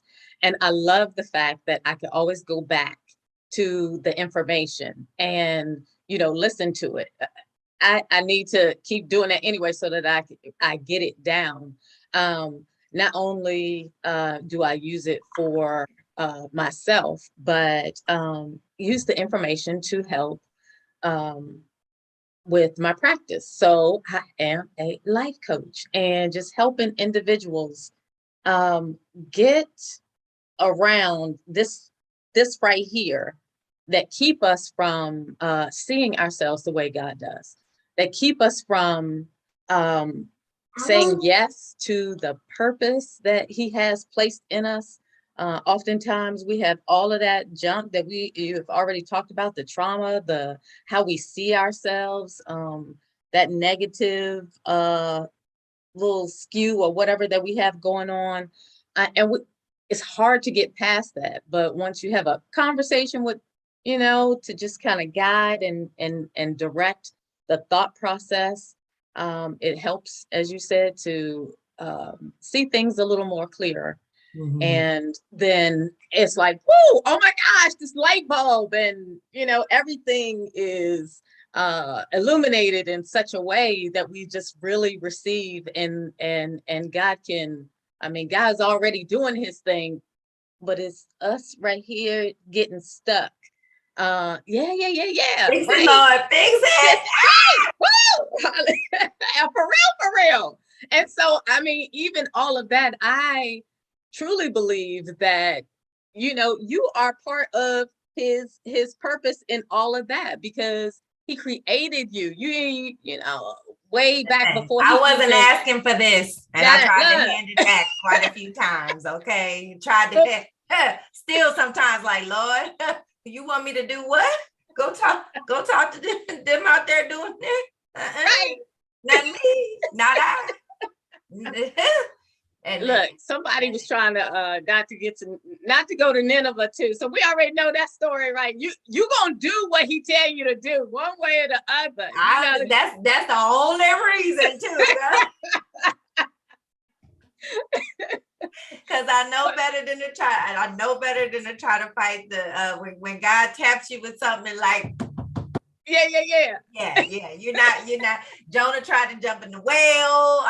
And I love the fact that I can always go back to the information and, listen to it. I need to keep doing it anyway so that I get it down. Not only do I use it for myself, but use the information to help with my practice. So I am a life coach and just helping individuals get around this right here that keep us from seeing ourselves the way God does, that keep us from saying yes to the purpose that He has placed in us. Oftentimes we have all of that junk that you've already talked about, the trauma, how we see ourselves, that negative little skew or whatever that we have going on. It's hard to get past that. But once you have a conversation with, to just kind of guide and direct the thought process, it helps, as you said, to see things a little more clearer. Mm-hmm. And then it's like, whoa, oh my gosh, this light bulb, and everything is illuminated in such a way that we just really receive, and God God's already doing His thing, but it's us right here getting stuck. Yeah. Fix it, Lord, fix it. Woo! For real. And so, even all of that, I truly believe that, you are part of his purpose in all of that, because He created you. Way back before. I wasn't asking for this, and I tried to hand it back quite a few times. Okay, you tried to still sometimes like, Lord, you want me to do what? Go talk to them out there doing it. Right. Not me, not I. And look, somebody was trying to not to go to Nineveh too. So we already know that story, right? You gonna do what He tell you to do, one way or the other. That's the only reason too. Because I know better than to try. I know better than to try to fight when God taps you with something like. Yeah. You're not. Jonah tried to jump in the whale.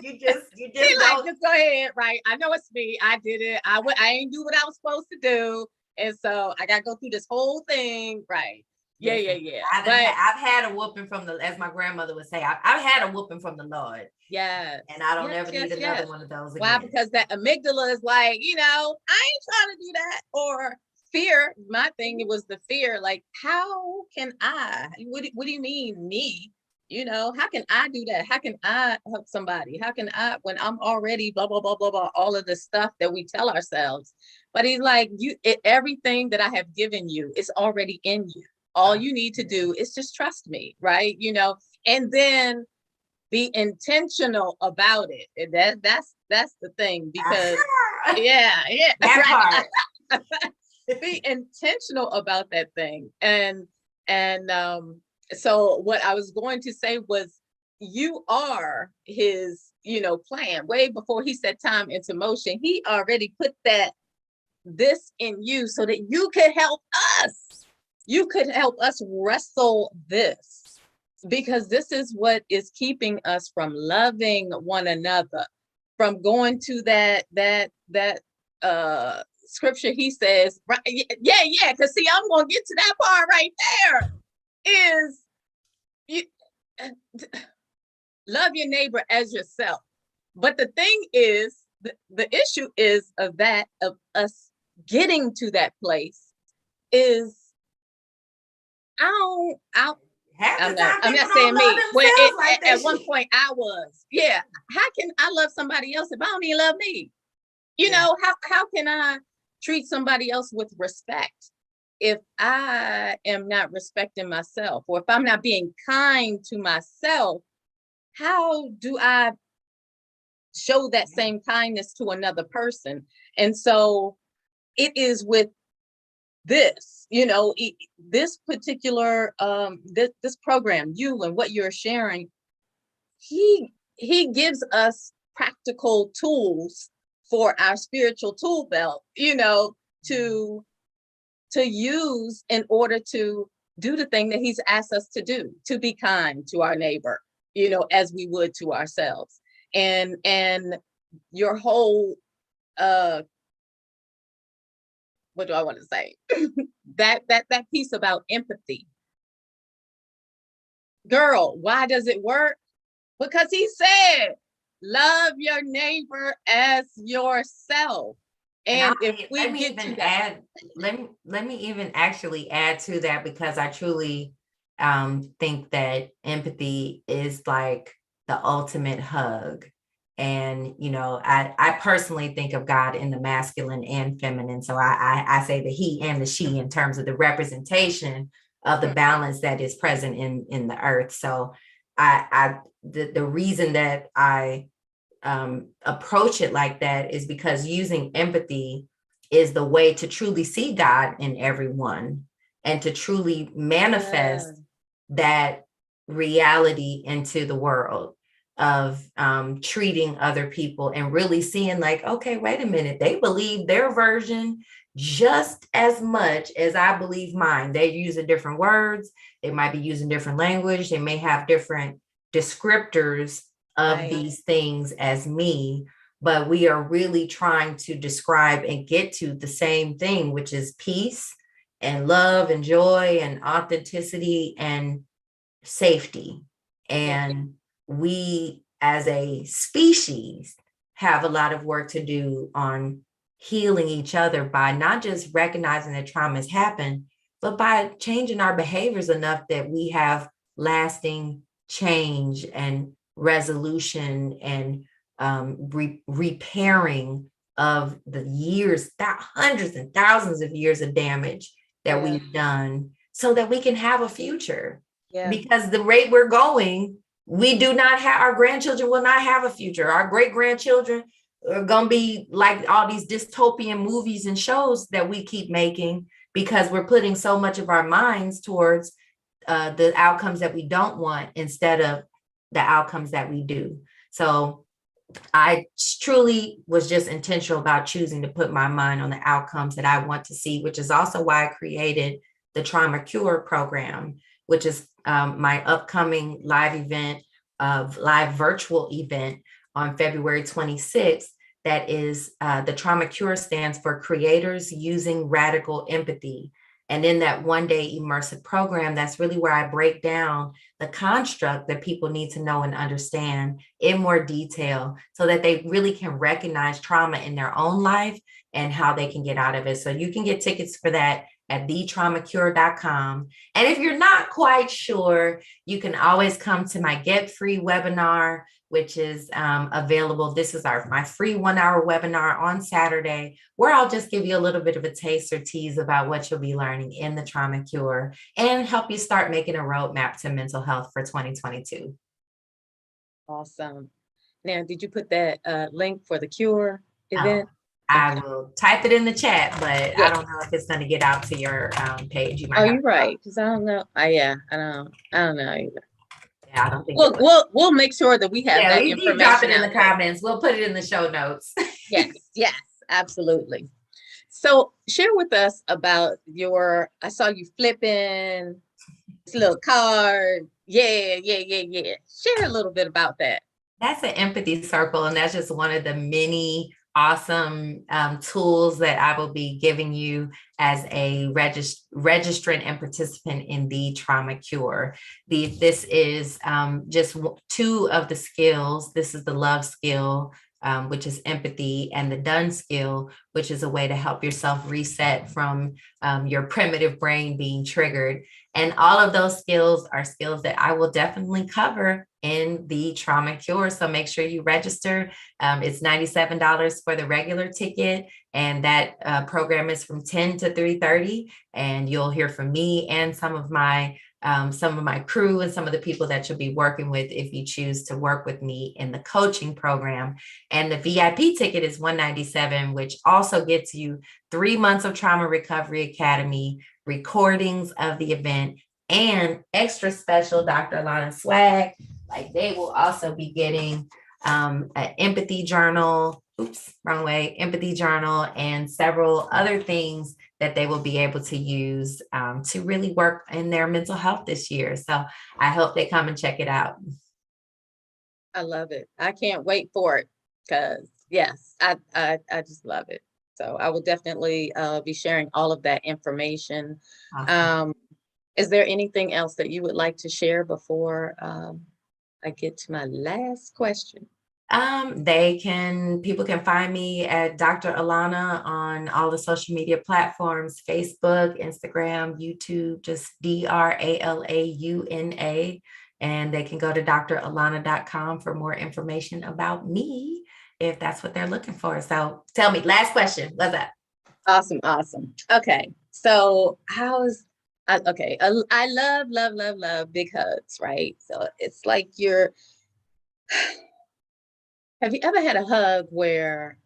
You just like, just go ahead, right? I know it's me. I did it. I ain't do what I was supposed to do, and so I got to go through this whole thing, right? Yeah, Listen, yeah. I've had a whooping from the, as my grandmother would say, I've had a whooping from the Lord. Yes. And I don't Yes, ever need another one of those Why? again. Because that amygdala is like, I ain't trying to do that. Or fear. My thing, it was the fear. Like, how can I? What do you mean, me? How can I do that? How can I help somebody? How can I, when I'm already blah, blah, blah, blah, blah, all of the stuff that we tell ourselves. But he's like, everything that I have given you is already in you. All you need to do is just trust me, right? And then be intentional about it. That's the thing, because yeah, that right. Be intentional about that thing. And so what I was going to say was, you are his, plan. Way before he set time into motion, he already put this in you so that you could help us. You could help us wrestle this, because this is what is keeping us from loving one another, from going to that scripture. He says, right, yeah, because see, I'm gonna get to that part right there. Is you love your neighbor as yourself. But the thing is, the issue is of us getting to that place is, I'm not saying me. Well, at one point I was, yeah. How can I love somebody else if I don't even love me? How can I treat somebody else with respect if I am not respecting myself? Or if I'm not being kind to myself, how do I show that same kindness to another person? And so it is with this, this particular this program, you and what you're sharing, he gives us practical tools for our spiritual tool belt, to use in order to do the thing that he's asked us to do, to be kind to our neighbor, as we would to ourselves. And your whole what do I want to say? that piece about empathy. Girl, why does it work? Because he said, love your neighbor as yourself. And if we get to that, let me even actually add to that, because I truly think that empathy is like the ultimate hug. And, I personally think of God in the masculine and feminine. So I say the he and the she in terms of the representation of the balance that is present in the earth. So the reason that I approach it like that is because using empathy is the way to truly see God in everyone and to truly manifest that reality into the world of treating other people and really seeing like, okay, wait a minute, they believe their version just as much as I believe mine. They're using different words. They might be using different language. They may have different descriptors of these things as me, but we are really trying to describe and get to the same thing, which is peace and love and joy and authenticity and safety. And we as a species have a lot of work to do on healing each other by not just recognizing that trauma has happened, but by changing our behaviors enough that we have lasting change and resolution and repairing of the years, hundreds and thousands of years of damage that we've done, so that we can have a future. Because the rate we're going, we do not have, our grandchildren will not have a future. Our great grandchildren are going to be like all these dystopian movies and shows that we keep making, because we're putting so much of our minds towards the outcomes that we don't want instead of the outcomes that we do. So I truly was just intentional about choosing to put my mind on the outcomes that I want to see, which is also why I created the Trauma Cure program, which is my upcoming live virtual event on February 26th. That is, the Trauma Cure stands for Creators Using Radical Empathy. And in that 1-day immersive program, that's really where I break down the construct that people need to know and understand in more detail so that they really can recognize trauma in their own life and how they can get out of it. So you can get tickets for that at thetraumacure.com. And if you're not quite sure, you can always come to my Get Free webinar, which is available. This is my free 1-hour webinar on Saturday, where I'll just give you a little bit of a taste or tease about what you'll be learning in the Trauma Cure and help you start making a roadmap to mental health for 2022. Awesome. Now, did you put that link for the Cure event? I will type it in the chat, but yeah. I don't know if it's going to get out to your page. You might. Oh, you're right, because I don't know. I don't know either. Yeah, I don't think. We'll make sure that we have that information. Drop it in the comments. We'll put it in the show notes. Yes, absolutely. So share with us about I saw you flipping this little card. Yeah. Share a little bit about that. That's an empathy circle, and that's just one of the many awesome tools that I will be giving you as a registrant and participant in the Trauma Cure. This is just 2 of the skills. This is the love skill, which is empathy, and the done skill, which is a way to help yourself reset from your primitive brain being triggered. And all of those skills are skills that I will definitely cover in the Trauma Cure. So make sure you register. It's $97 for the regular ticket. And that program is from 10 to 3:30. And you'll hear from me and some of my crew and some of the people that you'll be working with if you choose to work with me in the coaching program. And the VIP ticket is $197, which also gets you 3 months of Trauma Recovery Academy, recordings of the event, and extra special Dr. Alauna swag. Like, they will also be getting an empathy journal, empathy journal, and several other things that they will be able to use to really work in their mental health this year. So I hope they come and check it out. I love it. I can't wait for it, because yes, I just love it. So I will definitely be sharing all of that information. Awesome. Is there anything else that you would like to share before I get to my last question? People can find me at Dr. Alauna on all the social media platforms, Facebook, Instagram, YouTube, just DRALAUNA. And they can go to dralauna.com for more information about me, if that's what they're looking for. So tell me, last question. What's that? Awesome. Okay. So I love big hugs, right? So it's like have you ever had a hug where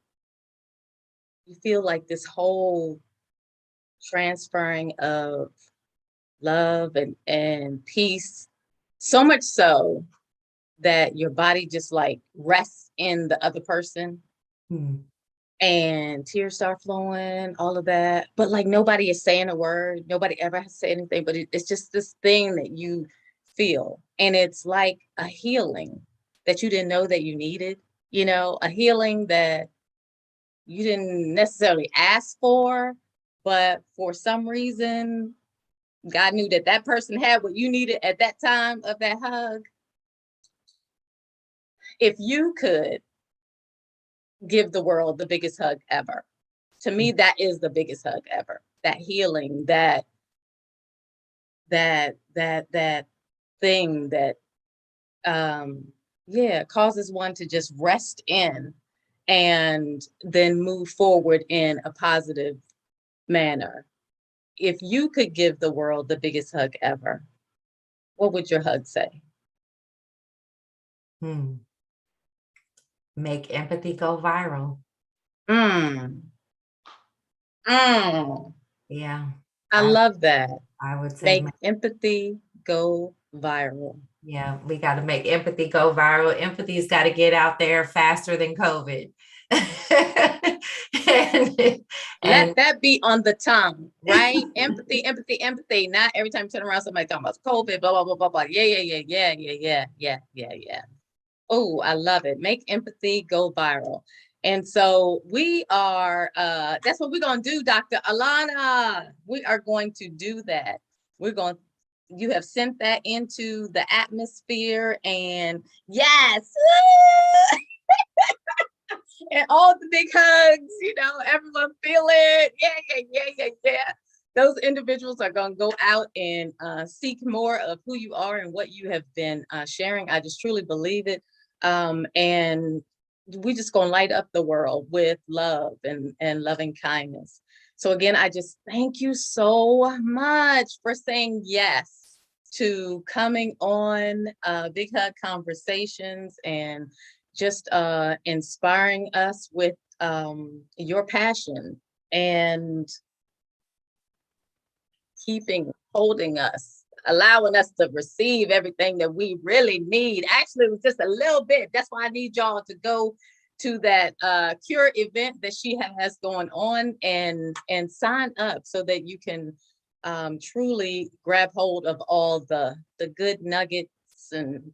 you feel like this whole transferring of love and peace, so much so that your body just like rests in the other person? And tears start flowing, all of that. But like, nobody is saying a word. Nobody ever has said anything, but it's just this thing that you feel. And it's like a healing that you didn't know that you needed, a healing that you didn't necessarily ask for, but for some reason, God knew that person had what you needed at that time of that hug. If you could give the world the biggest hug ever, to me, that is the biggest hug ever. That healing, that thing that causes one to just rest in and then move forward in a positive manner. If you could give the world the biggest hug ever, what would your hug say? Make empathy go viral. Yeah. I love that. I would say make empathy go viral. Yeah, we got to make empathy go viral. Empathy's got to get out there faster than COVID. Let that be on the tongue, right? Empathy. Not every time you turn around, somebody talking about COVID, blah, blah, blah, blah, blah. Yeah. Oh, I love it. Make empathy go viral. And so we are, that's what we're going to do, Dr. Alauna. We are going to do that. You have sent that into the atmosphere, and yes, and all the big hugs, everyone feel it. Yeah. Those individuals are going to go out and seek more of who you are and what you have been sharing. I just truly believe it. And we just going to light up the world with love and loving kindness. So again, I just thank you so much for saying yes to coming on Big Hug Conversations and just inspiring us with your passion and holding us, allowing us to receive everything that we really need. Actually, it was just a little bit. That's why I need y'all to go to that Cure event that she has going on and sign up so that you can truly grab hold of all the good nuggets and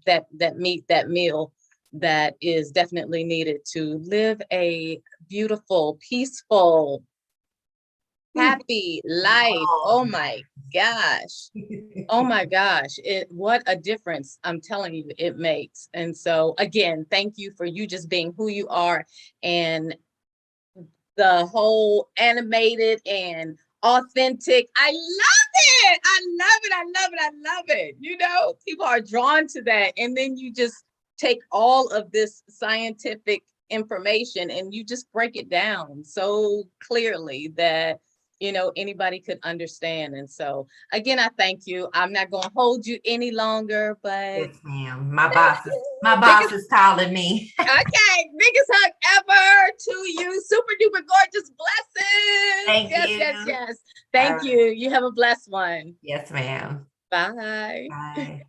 that meal that is definitely needed to live a beautiful, peaceful, happy life. Oh my gosh. Oh my gosh. What a difference, I'm telling you, it makes. And so again, thank you for you just being who you are, and the whole animated and authentic. I love it. I love it. I love it. I love it. People are drawn to that. And then you just take all of this scientific information and you just break it down so clearly that anybody could understand. And so again, I thank you. I'm not going to hold you any longer, but yes, ma'am. My boss is calling me. Okay, biggest hug ever to you. Super duper gorgeous blessings. Thank Yes, you. yes, yes. Thank you. You have a blessed one. Yes, ma'am. Bye. Bye.